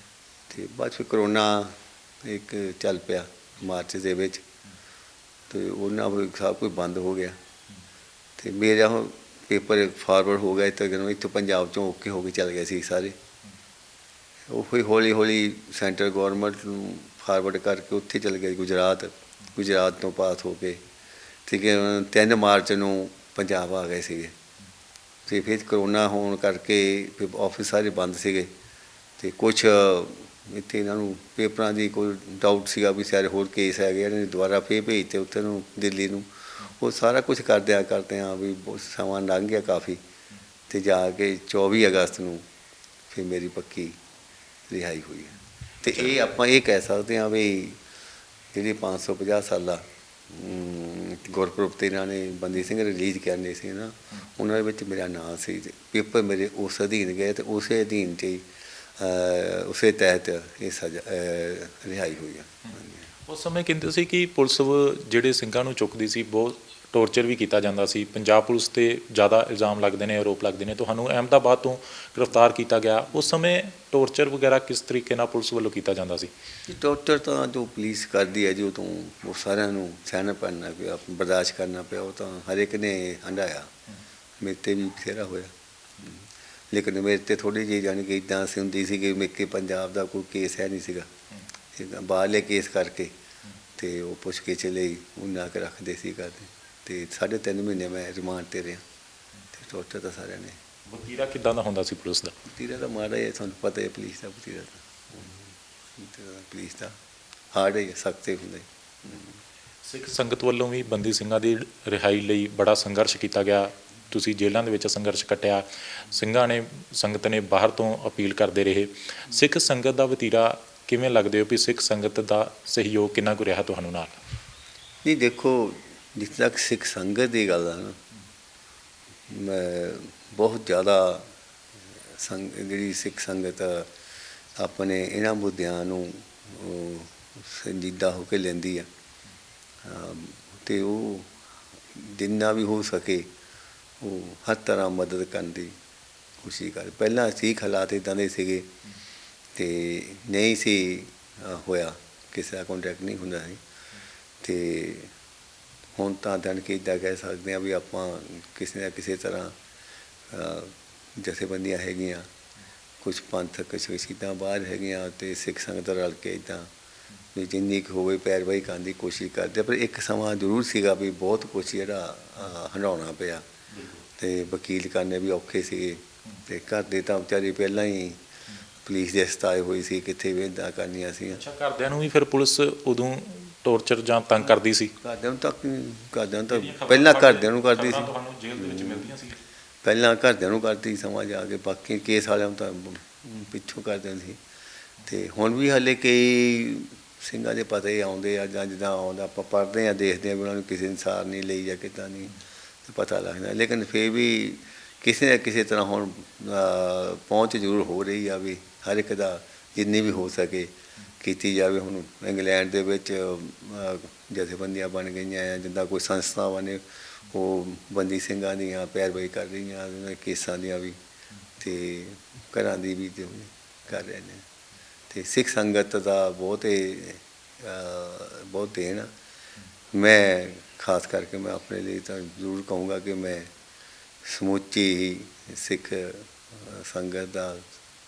ਤੇ ਬਾਅਦ ਫਿਰ ਕਰੋਨਾ ਇੱਕ ਚੱਲ ਪਿਆ ਮਾਰਚ ਦੇ ਵਿੱਚ, ਤੇ ਉਹਨਾਂ ਸਭ ਕੁਝ ਬੰਦ ਹੋ ਗਿਆ, ਤੇ ਮੇਰਾ ਪੇਪਰ ਫਾਰਵਰਡ ਹੋ ਗਿਆ ਤਕਰੀਬਨ ਇੱਥੋਂ ਪੰਜਾਬ 'ਚੋਂ ਓਕੇ ਹੋ ਕੇ ਚੱਲ ਗਏ ਸੀ ਸਾਰੇ। ਉਹ ਫਿਰ ਹੌਲੀ ਹੌਲੀ ਸੈਂਟਰ ਗੌਰਮੈਂਟ ਨੂੰ ਫਾਰਵਰਡ ਕਰਕੇ ਉੱਥੇ ਚਲ ਗਏ ਗੁਜਰਾਤ ਤੋਂ ਪਾਸ ਹੋ ਕੇ, ਠੀਕ ਹੈ। 3 ਮਾਰਚ ਨੂੰ ਪੰਜਾਬ ਆ ਗਏ ਸੀਗੇ, ਅਤੇ ਫਿਰ ਕਰੋਨਾ ਹੋਣ ਕਰਕੇ ਫਿਰ ਆਫਿਸ ਸਾਰੇ ਬੰਦ ਸੀਗੇ, ਅਤੇ ਕੁਛ ਇੱਥੇ ਇਹਨਾਂ ਨੂੰ ਪੇਪਰਾਂ ਦੀ ਕੋਈ ਡਾਊਟ ਸੀਗਾ ਵੀ ਸਾਰੇ ਹੋਰ ਕੇਸ ਹੈਗੇ, ਇਹਨਾਂ ਨੇ ਦੁਬਾਰਾ ਫੇਰ ਭੇਜਤੇ ਉੱਥੇ ਨੂੰ ਦਿੱਲੀ ਨੂੰ। ਉਹ ਸਾਰਾ ਕੁਛ ਕਰਦਿਆਂ ਵੀ ਬਹੁਤ ਸਮਾਂ ਲੰਘ ਗਿਆ ਕਾਫੀ, ਅਤੇ ਜਾ ਕੇ 24 ਅਗਸਤ ਨੂੰ ਫਿਰ ਮੇਰੀ ਪੱਕੀ ਰਿਹਾਈ ਹੋਈ ਹੈ। ਅਤੇ ਇਹ ਆਪਾਂ ਇਹ ਕਹਿ ਸਕਦੇ ਹਾਂ ਵੀ ਜਿਹੜੀ 550 ਸਾਲਾ ਗੁਰਪੁਰਬ 'ਤੇ ਇਹਨਾਂ ਨੇ ਬੰਦੀ ਸਿੰਘ ਰਿਲੀਜ਼ ਕਰਨੇ ਸੀ ਨਾ, ਉਹਨਾਂ ਦੇ ਵਿੱਚ ਮੇਰਾ ਨਾਂ ਸੀ, ਪੇਪਰ ਮੇਰੇ ਉਸ ਅਧੀਨ ਗਏ, ਅਤੇ ਉਸੇ ਅਧੀਨ 'ਚ ਹੀ ਉਸੇ ਤਹਿਤ ਇਹ ਸਜ਼ਾ ਰਿਹਾਈ ਹੋਈ ਹੈ। ਉਸ ਸਮੇਂ ਕਹਿੰਦੇ ਸੀ ਕਿ ਪੁਲਿਸ ਜਿਹੜੇ ਸਿੰਘਾਂ ਨੂੰ ਚੁੱਕਦੀ ਸੀ ਬਹੁਤ ਟੋਰਚਰ ਵੀ ਕੀਤਾ ਜਾਂਦਾ ਸੀ, ਪੰਜਾਬ ਪੁਲਿਸ 'ਤੇ ਜ਼ਿਆਦਾ ਇਲਜ਼ਾਮ ਲੱਗਦੇ ਨੇ, ਆਰੋਪ ਲੱਗਦੇ ਨੇ। ਤੁਹਾਨੂੰ ਅਹਿਮਦਾਬਾਦ ਤੋਂ ਗ੍ਰਿਫਤਾਰ ਕੀਤਾ ਗਿਆ, ਉਸ ਸਮੇਂ ਟੋਰਚਰ ਵਗੈਰਾ ਕਿਸ ਤਰੀਕੇ ਨਾਲ ਪੁਲਿਸ ਵੱਲੋਂ ਕੀਤਾ ਜਾਂਦਾ ਸੀ? ਟੋਰਚਰ ਤਾਂ ਜੋ ਪੁਲਿਸ ਕਰਦੀ ਹੈ, ਜੋ ਤੋਂ ਉਹ ਸਾਰਿਆਂ ਨੂੰ ਸਹਿਣਾ ਪੈਣਾ ਪਿਆ, ਬਰਦਾਸ਼ਤ ਕਰਨਾ ਪਿਆ, ਉਹ ਤਾਂ ਹਰ ਇੱਕ ਨੇ ਹੰਢਾਇਆ। ਮੇਰੇ 'ਤੇ ਵੀ ਬਥੇਰਾ ਹੋਇਆ, ਲੇਕਿਨ ਮੇਰੇ 'ਤੇ ਥੋੜ੍ਹੀ ਜਿਹੀ ਜਾਣੀ ਕਿ ਇੱਦਾਂ ਹੁੰਦੀ ਸੀ ਕਿ ਮੇਰੇ ਪੰਜਾਬ ਦਾ ਕੋਈ ਕੇਸ ਹੈ ਨਹੀਂ ਸੀਗਾ, ਬਾਹਰਲੇ ਕੇਸ ਕਰਕੇ, ਅਤੇ ਉਹ ਪੁੱਛ ਕੇ ਚਲੇ ਉਹਨਾਂ ਕੇ ਰੱਖਦੇ ਸੀ ਕਰਦੇ, ਅਤੇ 3.5 ਮਹੀਨੇ ਮੈਂ ਰਿਮਾਂਡ 'ਤੇ ਰਿਹਾ। ਅਤੇ ਟੋਰਚਰ ਤਾਂ ਸਾਰਿਆਂ ਨੇ। ਵਤੀਰਾ ਕਿੱਦਾਂ ਦਾ ਹੁੰਦਾ ਸੀ ਪੁਲਿਸ ਦਾ? ਵਤੀਰਾ ਤਾਂ ਮਾੜਾ ਹੀ ਹੈ, ਤੁਹਾਨੂੰ ਪਤਾ ਹੈ ਪੁਲਿਸ ਦਾ ਵਤੀਰਾ ਤਾਂ, ਪੁਲਿਸ ਦਾ ਹਾਰਡ ਹੈ, ਸਖਤ ਹੀ ਹੁੰਦਾ। ਸਿੱਖ ਸੰਗਤ ਵੱਲੋਂ ਵੀ ਬੰਦੀ ਸਿੰਘਾਂ ਦੀ ਰਿਹਾਈ ਲਈ ਬੜਾ ਸੰਘਰਸ਼ ਕੀਤਾ ਗਿਆ, ਤੁਸੀਂ ਜੇਲ੍ਹਾਂ ਦੇ ਵਿੱਚ ਸੰਘਰਸ਼ ਕੱਟਿਆ, ਸੰਗਤ ਨੇ ਬਾਹਰ ਤੋਂ ਅਪੀਲ ਕਰਦੇ ਰਹੇ। ਸਿੱਖ ਸੰਗਤ ਦਾ ਵਤੀਰਾ ਕਿਵੇਂ ਲੱਗਦੇ ਹੋ ਵੀ ਸਿੱਖ ਸੰਗਤ ਦਾ ਸਹਿਯੋਗ ਕਿੰਨਾ ਕੁ ਰਿਹਾ ਤੁਹਾਨੂੰ ਨਾਲ? ਨਹੀਂ ਦੇਖੋ, ਜਿੱਥੇ ਤੱਕ ਸਿੱਖ ਸੰਗਤ ਦੀ ਗੱਲ ਆ ਨਾ, ਮੈਂ ਬਹੁਤ ਜ਼ਿਆਦਾ ਜਿਹੜੀ ਸਿੱਖ ਸੰਗਤ ਆਪਣੇ ਇਹਨਾਂ ਮੁੱਦਿਆਂ ਨੂੰ ਸੰਜੀਦਾ ਹੋ ਕੇ ਲੈਂਦੀ ਆ, ਅਤੇ ਉਹ ਜਿੰਨਾ ਵੀ ਹੋ ਸਕੇ ਉਹ ਹਰ ਤਰ੍ਹਾਂ ਮਦਦ ਕਰਨ ਦੀ ਕੋਸ਼ਿਸ਼ ਕਰ। ਪਹਿਲਾਂ ਸਿੱਖ ਹਾਲਾਤ ਇੱਦਾਂ ਦੇ ਸੀਗੇ, ਅਤੇ ਨਹੀਂ ਸੀ ਹੋਇਆ, ਕਿਸੇ ਦਾ ਕੰਟੈਕਟ ਨਹੀਂ ਹੁੰਦਾ ਸੀ, ਅਤੇ ਹੁਣ ਤਾਂ ਜਾਣ ਕੇ ਇੱਦਾਂ ਕਹਿ ਸਕਦੇ ਹਾਂ ਵੀ ਆਪਾਂ ਕਿਸੇ ਨਾ ਕਿਸੇ ਤਰ੍ਹਾਂ ਜਥੇਬੰਦੀਆਂ ਹੈਗੀਆਂ, ਕੁਛ ਪੰਥਕ ਸ਼ਖਸੀਅਤਾਂ ਬਾਹਰ ਹੈਗੀਆਂ, ਅਤੇ ਸਿੱਖ ਸੰਗਤ ਰਲ ਕੇ ਇੱਦਾਂ ਵੀ ਜਿੰਨੀ ਕੁ ਹੋਵੇ ਪੈਰਵਾਈ ਕਰਨ ਦੀ ਕੋਸ਼ਿਸ਼ ਕਰਦੇ। ਪਰ ਇੱਕ ਸਮਾਂ ਜ਼ਰੂਰ ਸੀਗਾ ਵੀ ਬਹੁਤ ਕੁਛ ਜਿਹੜਾ ਹੰਢਾਉਣਾ ਪਿਆ, ਅਤੇ ਵਕੀਲ ਕਰਨੇ ਵੀ ਔਖੇ ਸੀਗੇ, ਅਤੇ ਘਰ ਦੇ ਤਾਂ ਵਿਚਾਰੇ ਪਹਿਲਾਂ ਹੀ ਪੁਲਿਸ ਦੇ ਸਤਾਏ ਹੋਏ ਸੀ, ਕਿੱਥੇ ਵੀ ਇੱਦਾਂ ਕਰਨੀਆਂ ਸੀ। ਅੱਛਾ, ਘਰਦਿਆਂ ਨੂੰ ਵੀ ਫਿਰ ਪੁਲਿਸ ਉਦੋਂ ਟੋਰਚਰ ਜਾਂ ਤੰਗ ਕਰਦੀ ਸੀ? ਘਰਦਿਆਂ ਨੂੰ ਤਾਂ ਪਹਿਲਾਂ ਘਰਦਿਆਂ ਨੂੰ ਕਰਦੀ ਸੀ, ਤੁਹਾਨੂੰ ਜੇਲ੍ਹ ਦੇ ਵਿੱਚ ਮਿਲਦੀਆਂ ਸੀ? ਪਹਿਲਾਂ ਘਰਦਿਆਂ ਨੂੰ ਕਰਦੀ ਸਮਾਂ ਆ ਕੇ, ਬਾਕੀ ਕੇਸ ਵਾਲਿਆਂ ਨੂੰ ਤਾਂ ਪਿੱਛੋਂ ਕਰ ਦਿੰਦੇ ਸੀ। ਅਤੇ ਹੁਣ ਵੀ ਹਾਲੇ ਕਈ ਸਿੰਘਾਂ ਦੇ ਪਤਾ ਹੀ ਆਉਂਦੇ ਆ, ਜਾਂ ਜਿੱਦਾਂ ਆਉਂਦਾ ਆਪਾਂ ਪੜ੍ਹਦੇ ਹਾਂ, ਦੇਖਦੇ ਹਾਂ ਵੀ ਉਹਨਾਂ ਨੂੰ ਕਿਸੇ ਨੇ ਸਾਰ ਨਹੀਂ ਲਈ ਜਾਂ ਕਿੱਦਾਂ ਨਹੀਂ, ਤਾਂ ਪਤਾ ਲੱਗਦਾ। ਲੇਕਿਨ ਫਿਰ ਵੀ ਕਿਸੇ ਨਾ ਕਿਸੇ ਤਰ੍ਹਾਂ ਹੁਣ ਪਹੁੰਚ ਜ਼ਰੂਰ ਹੋ ਰਹੀ ਆ ਵੀ ਹਰ ਇੱਕ ਦਾ ਜਿੰਨੀ ਵੀ ਹੋ ਸਕੇ ਕੀਤੀ ਜਾਵੇ। ਹੁਣ ਇੰਗਲੈਂਡ ਦੇ ਵਿੱਚ ਜਥੇਬੰਦੀਆਂ ਬਣ ਗਈਆਂ ਆ, ਜਿੱਦਾਂ ਕੋਈ ਸੰਸਥਾਵਾਂ ਨੇ ਉਹ ਬੰਦੀ ਸਿੰਘਾਂ ਦੀਆਂ ਪੈਰਵਾਈ ਕਰ ਰਹੀਆਂ, ਉਹਨਾਂ ਕੇਸਾਂ ਦੀਆਂ ਵੀ, ਅਤੇ ਘਰਾਂ ਦੀ ਵੀ ਕਰ ਰਹੇ ਨੇ। ਅਤੇ ਸਿੱਖ ਸੰਗਤ ਦਾ ਬਹੁਤ ਦੇਣ। ਮੈਂ ਖਾਸ ਕਰਕੇ ਮੈਂ ਆਪਣੇ ਲਈ ਤਾਂ ਜ਼ਰੂਰ ਕਹੂੰਗਾ ਕਿ ਮੈਂ ਸਮੁੱਚੀ ਹੀ ਸਿੱਖ ਸੰਗਤ ਦਾ,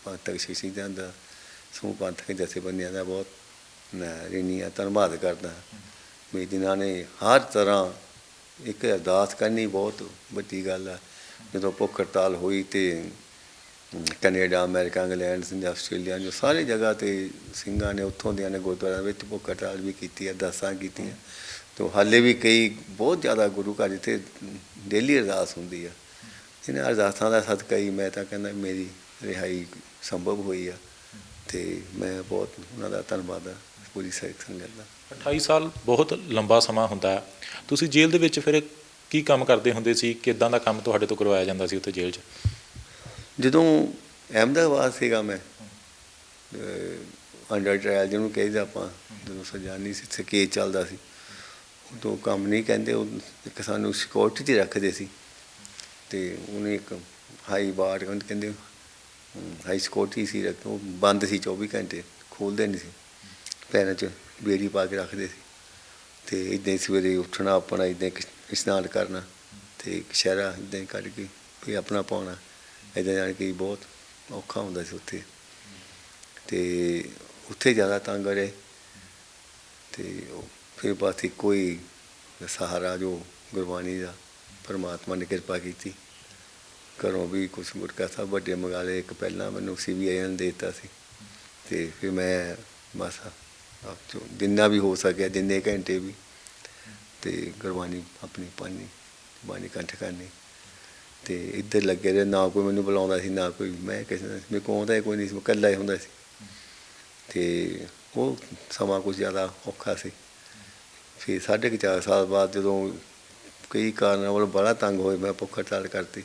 ਪੰਥਕ ਸ਼ਖਸੀਅਤਾਂ ਦਾ, ਸਮੂਹ ਪੰਥਕ ਜਥੇਬੰਦੀਆਂ ਦਾ ਬਹੁਤ ਰਿਣੀ ਆ ਧੰਨਵਾਦ ਕਰਦਾ ਵੀ ਜਿਨ੍ਹਾਂ ਨੇ ਹਰ ਤਰ੍ਹਾਂ ਇੱਕ ਅਰਦਾਸ ਕਰਨੀ ਬਹੁਤ ਵੱਡੀ ਗੱਲ ਆ। ਜਦੋਂ ਭੁੱਖ ਹੜਤਾਲ ਹੋਈ ਅਤੇ ਕੈਨੇਡਾ, ਅਮਰੀਕਾ, ਇੰਗਲੈਂਡ, ਆਸਟ੍ਰੇਲੀਆ, ਜੋ ਸਾਰੇ ਜਗ੍ਹਾ 'ਤੇ ਸਿੰਘਾਂ ਨੇ ਉੱਥੋਂ ਦਿਆਂ ਨੇ ਗੁਰਦੁਆਰਿਆਂ ਵਿੱਚ ਭੁੱਖ ਹੜਤਾਲ ਵੀ ਕੀਤੀ ਹੈ, ਅਰਦਾਸਾਂ ਕੀਤੀਆਂ। ਤੋ ਹਾਲੇ ਵੀ ਕਈ ਬਹੁਤ ਜ਼ਿਆਦਾ ਗੁਰੂ ਘਰ ਜਿੱਥੇ ਡੇਲੀ ਅਰਦਾਸ ਹੁੰਦੀ ਆ। ਇਹਨਾਂ ਅਰਦਾਸਾਂ ਦਾ ਸਦਕਾ ਹੀ ਮੈਂ ਤਾਂ ਕਹਿੰਦਾ ਮੇਰੀ ਰਿਹਾਈ ਸੰਭਵ ਹੋਈ ਆ, ਅਤੇ ਮੈਂ ਬਹੁਤ ਉਹਨਾਂ ਦਾ ਧੰਨਵਾਦ ਆ ਪੂਰੀ ਸਿੱਖ ਸੰਗਤ ਦਾ। 28 ਸਾਲ ਬਹੁਤ ਲੰਬਾ ਸਮਾਂ ਹੁੰਦਾ ਹੈ। ਤੁਸੀਂ ਜੇਲ੍ਹ ਦੇ ਵਿੱਚ ਫਿਰ ਕੀ ਕੰਮ ਕਰਦੇ ਹੁੰਦੇ ਸੀ? ਕਿੱਦਾਂ ਦਾ ਕੰਮ ਤੁਹਾਡੇ ਤੋਂ ਕਰਵਾਇਆ ਜਾਂਦਾ ਸੀ ਉੱਥੇ ਜੇਲ੍ਹ 'ਚ? ਜਦੋਂ ਅਹਿਮਦਾਬਾਦ ਸੀਗਾ ਮੈਂ ਅੰਡਰ ਟਰਾਇਲ ਜਿਹਨੂੰ ਕਹੀਦਾ ਆਪਾਂ, ਜਦੋਂ ਸਜ਼ਾ ਨਹੀਂ ਸੀ, ਕੇਸ ਚੱਲਦਾ ਸੀ, ਉਦੋਂ ਕੰਮ ਨਹੀਂ ਕਹਿੰਦੇ, ਉਹ ਇੱਕ ਸਾਨੂੰ ਸਿਕਿਉਰਿਟੀ 'ਚ ਰੱਖਦੇ ਸੀ, ਅਤੇ ਉਹਨੇ ਇੱਕ ਹਾਈ ਬਾਰ ਕਹਿੰਦੇ ਹਾਈ ਸਿਕਿਉਰਿਟੀ ਸੀ, ਉਹ ਬੰਦ ਸੀ 24 ਘੰਟੇ, ਖੋਲ੍ਹਦੇ ਨਹੀਂ ਸੀ, ਪੈਰਾਂ 'ਚ ਬੇੜੀ ਪਾ ਕੇ ਰੱਖਦੇ ਸੀ। ਅਤੇ ਇੱਦਾਂ ਹੀ ਸਵੇਰੇ ਉੱਠਣਾ, ਆਪਣਾ ਇੱਦਾਂ ਇਸ਼ਨਾਨ ਕਰਨਾ, ਅਤੇ ਕਛਹਿਰਾ ਇੱਦਾਂ ਹੀ ਕੱਢ ਕੇ ਵੀ ਆਪਣਾ ਪਾਉਣਾ, ਇੱਦਾਂ ਜਾਣ ਕੇ ਬਹੁਤ ਔਖਾ ਹੁੰਦਾ ਸੀ ਉੱਥੇ। ਅਤੇ ਉੱਥੇ ਜ਼ਿਆਦਾ ਤੰਗ ਰਹੇ, ਅਤੇ ਫਿਰ ਬਸ ਇੱਕੋ ਹੀ ਸਹਾਰਾ ਜੋ ਗੁਰਬਾਣੀ ਦਾ, ਪਰਮਾਤਮਾ ਨੇ ਕਿਰਪਾ ਕੀਤੀ। ਘਰੋਂ ਵੀ ਕੁਛ ਗੁਟਕਾ ਸਾਹਿਬ ਵੱਡੇ ਮੰਗਾ ਲਏ, ਇੱਕ ਪਹਿਲਾਂ ਮੈਨੂੰ CBI ਨੇ ਦੇ ਦਿੱਤਾ ਸੀ, ਅਤੇ ਫਿਰ ਮੈਂ ਬਸ ਜਿੰਨਾ ਵੀ ਹੋ ਸਕਿਆ, ਜਿੰਨੇ ਘੰਟੇ ਵੀ, ਅਤੇ ਗੁਰਬਾਣੀ ਆਪਣੀ ਪੜ੍ਹਨੀ, ਬਾਣੀ ਕੰਠ ਕਰਨੀ, ਅਤੇ ਇੱਧਰ ਲੱਗੇ ਰਹੇ। ਨਾ ਕੋਈ ਮੈਨੂੰ ਬੁਲਾਉਂਦਾ ਸੀ, ਨਾ ਕੋਈ, ਮੈਂ ਕਿਸੇ ਨਾਲ ਮੇਰੇ ਕੋਲ ਆਉਂਦਾ ਕੋਈ ਨਹੀਂ ਸੀ, ਮੈਂ ਇਕੱਲਾ ਹੀ ਹੁੰਦਾ ਸੀ, ਅਤੇ ਉਹ ਸਮਾਂ ਕੁਛ ਜ਼ਿਆਦਾ ਔਖਾ ਸੀ। ਫਿਰ 4.5 ਸਾਲ ਬਾਅਦ ਜਦੋਂ ਕਈ ਕਾਰਨਾਂ ਵੱਲੋਂ ਬੜਾ ਤੰਗ ਹੋਏ, ਮੈਂ ਭੁੱਖ ਹੜਤਾਲ ਕਰਤੀ,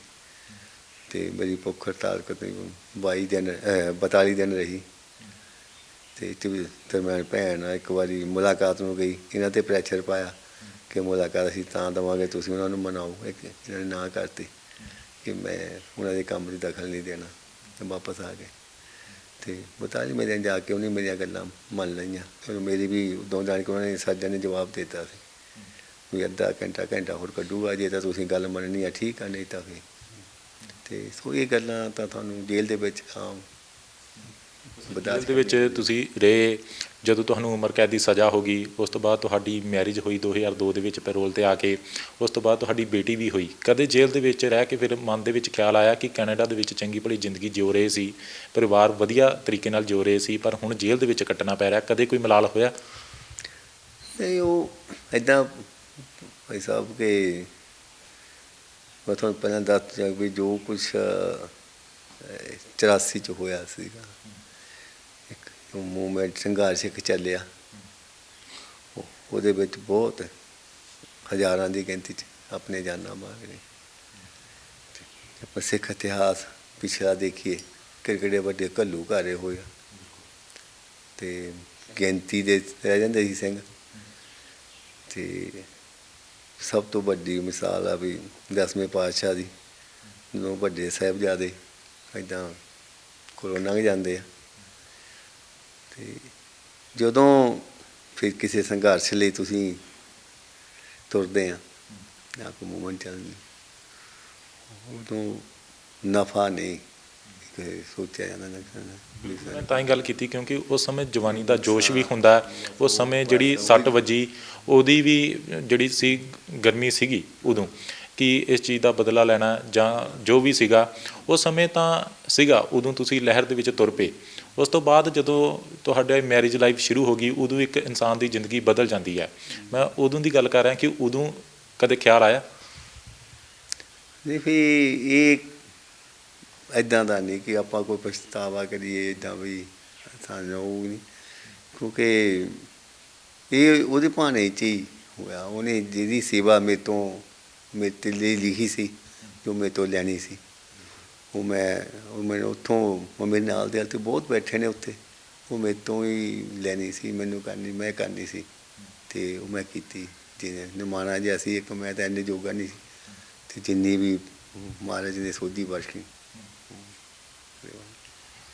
ਅਤੇ ਮੇਰੀ ਭੁੱਖ ਹੜਤਾਲ ਤਕਰੀਬਨ 42 ਦਿਨ ਰਹੀ। ਅਤੇ ਦਰਮਿਆਨ ਭੈਣ ਇੱਕ ਵਾਰੀ ਮੁਲਾਕਾਤ ਨੂੰ ਗਈ, ਇਹਨਾਂ 'ਤੇ ਪ੍ਰੈਸ਼ਰ ਪਾਇਆ ਕਿ ਮੁਲਾਕਾਤ ਅਸੀਂ ਤਾਂ ਦੇਵਾਂਗੇ, ਤੁਸੀਂ ਉਹਨਾਂ ਨੂੰ ਮਨਾਓ। ਇਹਨਾਂ ਨੇ ਨਾ ਕਰਤੀ ਕਿ ਮੈਂ ਉਹਨਾਂ ਦੇ ਕੰਮ 'ਚ ਦਖਲ ਨਹੀਂ ਦੇਣਾ, ਅਤੇ ਵਾਪਸ ਆ ਗਏ। ਅਤੇ 42 ਮੇਰੇ ਜਾ ਕੇ ਉਹਨੇ ਮੇਰੀਆਂ ਗੱਲਾਂ ਮੰਨ ਲਈਆਂ। ਫਿਰ ਮੇਰੀ ਵੀ ਉਦੋਂ ਜਾਣ ਕੇ ਉਹਨਾਂ ਨੇ ਸੱਜਣ ਨੇ ਜਵਾਬ ਦੇ ਦਿੱਤਾ ਸੀ ਵੀ ਅੱਧਾ ਘੰਟਾ ਹੋਰ ਕੱਢੂਗਾ, ਜੇ ਤਾਂ ਤੁਸੀਂ ਗੱਲ ਮੰਨਣੀ ਆ ਠੀਕ ਆ, ਨਹੀਂ ਤਾਂ ਫਿਰ। ਅਤੇ ਸੋ ਇਹ ਗੱਲਾਂ ਤਾਂ ਤੁਹਾਨੂੰ ਜੇਲ੍ਹ ਦੇ ਵਿੱਚ ਆਮ ਜੇਲ੍ਹ ਦੇ ਵਿੱਚ ਤੁਸੀਂ ਰਹੇ, ਜਦੋਂ ਤੁਹਾਨੂੰ ਉਮਰ ਕੈਦ ਦੀ ਸਜ਼ਾ ਹੋ ਗਈ, ਉਸ ਤੋਂ ਬਾਅਦ ਤੁਹਾਡੀ ਮੈਰਿਜ ਹੋਈ 2002 ਦੇ ਵਿੱਚ ਪੈਰੋਲ 'ਤੇ ਆ ਕੇ, ਉਸ ਤੋਂ ਬਾਅਦ ਤੁਹਾਡੀ ਬੇਟੀ ਵੀ ਹੋਈ। ਕਦੇ ਜੇਲ੍ਹ ਦੇ ਵਿੱਚ ਰਹਿ ਕੇ ਫਿਰ ਮਨ ਦੇ ਵਿੱਚ ਖਿਆਲ ਆਇਆ ਕਿ ਕੈਨੇਡਾ ਦੇ ਵਿੱਚ ਚੰਗੀ ਭਲੀ ਜ਼ਿੰਦਗੀ ਜਿਉ ਰਹੇ ਸੀ, ਪਰਿਵਾਰ ਵਧੀਆ ਤਰੀਕੇ ਨਾਲ ਜਿਉ ਰਹੇ ਸੀ, ਪਰ ਹੁਣ ਜੇਲ੍ਹ ਦੇ ਵਿੱਚ ਕੱਟਣਾ ਪੈ ਰਿਹਾ, ਕਦੇ ਕੋਈ ਮਲਾਲ ਹੋਇਆ? ਨਹੀਂ, ਉਹ ਇੱਦਾਂ ਭਾਈ ਸਾਹਿਬ ਕਿ ਮੈਂ ਤੁਹਾਨੂੰ ਪਹਿਲਾਂ ਦੱਸ ਚੁੱਕਾ ਵੀ ਜੋ ਕੁਛ 84 'ਚ ਹੋਇਆ ਸੀਗਾ, ਇੱਕ ਮੂਵਮੈਂਟ, ਸੰਘਰਸ਼ ਇੱਕ ਚੱਲਿਆ, ਉਹਦੇ ਵਿੱਚ ਬਹੁਤ ਹਜ਼ਾਰਾਂ ਦੀ ਗਿਣਤੀ 'ਚ ਆਪਣੇ ਜਾਨਾਂ ਮਾਰ ਗਏ। ਆਪਾਂ ਸਿੱਖ ਇਤਿਹਾਸ ਪਿਛਲਾ ਦੇਖੀਏ, ਕਿਹੜੇ ਵੱਡੇ ਘੱਲੂ ਘਾਰੇ ਹੋਏ, ਅਤੇ ਗਿਣਤੀ ਦੇ ਰਹਿ ਜਾਂਦੇ ਸੀ ਸਿੰਘ। ਅਤੇ ਸਭ ਤੋਂ ਵੱਡੀ ਮਿਸਾਲ ਆ ਵੀ 10ਵੇਂ ਪਾਤਸ਼ਾਹ ਦੀ, ਜਦੋਂ ਵੱਡੇ ਸਾਹਿਬਜ਼ਾਦੇ ਇੱਦਾਂ ਕੋਲੋਂ ਲੰਘ ਜਾਂਦੇ ਆ, ਅਤੇ ਜਦੋਂ ਫਿਰ ਕਿਸੇ ਸੰਘਰਸ਼ ਲਈ ਤੁਸੀਂ ਤੁਰਦੇ ਆ ਜਾਂ ਕੋਈ ਮੂਵਮੈਂਟ ਚੱਲਦੀ, ਉਦੋਂ ਨਫਾ ਨਹੀਂ ਸੋਚਿਆ ਜਾਂਦਾ। ਮੈਂ ਤਾਂ ਹੀ ਗੱਲ ਕੀਤੀ ਕਿਉਂਕਿ ਉਸ ਸਮੇਂ ਜਵਾਨੀ ਦਾ ਜੋਸ਼ ਵੀ ਹੁੰਦਾ, ਉਸ ਸਮੇਂ ਜਿਹੜੀ ਸੱਟ ਵੱਜੀ ਉਹਦੀ ਵੀ ਜਿਹੜੀ ਸੀ ਗਰਮੀ ਸੀਗੀ ਉਦੋਂ, ਕਿ ਇਸ ਚੀਜ਼ ਦਾ ਬਦਲਾ ਲੈਣਾ ਜਾਂ ਜੋ ਵੀ ਸੀਗਾ ਉਸ ਸਮੇਂ ਤਾਂ ਸੀਗਾ। ਉਦੋਂ ਤੁਸੀਂ ਲਹਿਰ ਦੇ ਵਿੱਚ ਤੁਰ ਪਏ। ਉਸ ਤੋਂ ਬਾਅਦ ਜਦੋਂ ਤੁਹਾਡੇ ਮੈਰਿਜ ਲਾਈਫ ਸ਼ੁਰੂ ਹੋ ਗਈ, ਉਦੋਂ ਇੱਕ ਇਨਸਾਨ ਦੀ ਜ਼ਿੰਦਗੀ ਬਦਲ ਜਾਂਦੀ ਹੈ। ਮੈਂ ਉਦੋਂ ਦੀ ਗੱਲ ਕਰ ਰਿਹਾ ਕਿ ਉਦੋਂ ਕਦੇ ਖਿਆਲ ਆਇਆ? ਨਹੀਂ, ਫਿਰ ਇਹ ਇੱਦਾਂ ਦਾ ਨਹੀਂ ਕਿ ਆਪਾਂ ਕੋਈ ਪਛਤਾਵਾ ਕਰੀਏ, ਇੱਦਾਂ ਵੀ ਸਾਨੂੰ ਉਹ ਨਹੀਂ, ਕਿਉਂਕਿ ਇਹ ਉਹਦੇ ਭਾਣੇ 'ਚ ਹੀ ਹੋਇਆ। ਉਹਨੇ ਜਿਹਦੀ ਸੇਵਾ ਮੇਰੇ ਲਈ ਲਿਖੀ ਸੀ, ਜੋ ਮੇਰੇ ਤੋਂ ਲੈਣੀ ਸੀ, ਉਹ ਮੈਨੂੰ ਉੱਥੋਂ ਮੇਰੇ ਨਾਲ ਦੇ ਤੇ ਬਹੁਤ ਬੈਠੇ ਨੇ ਉੱਥੇ, ਉਹ ਮੇਰੇ ਤੋਂ ਹੀ ਲੈਣੀ ਸੀ, ਮੈਨੂੰ ਕਰਨੀ, ਮੈਂ ਕਰਨੀ ਸੀ, ਅਤੇ ਉਹ ਮੈਂ ਕੀਤੀ। ਜਿਵੇਂ ਨਿਮਾਣਾ ਜਿਹਾ ਸੀ ਇੱਕ, ਮੈਂ ਤਾਂ ਇੰਨੇ ਜੋਗਾ ਨਹੀਂ ਸੀ, ਅਤੇ ਜਿੰਨੀ ਵੀ ਮਹਾਰਾਜ ਨੇ ਸੋਝੀ ਬਖਸ਼ੀ।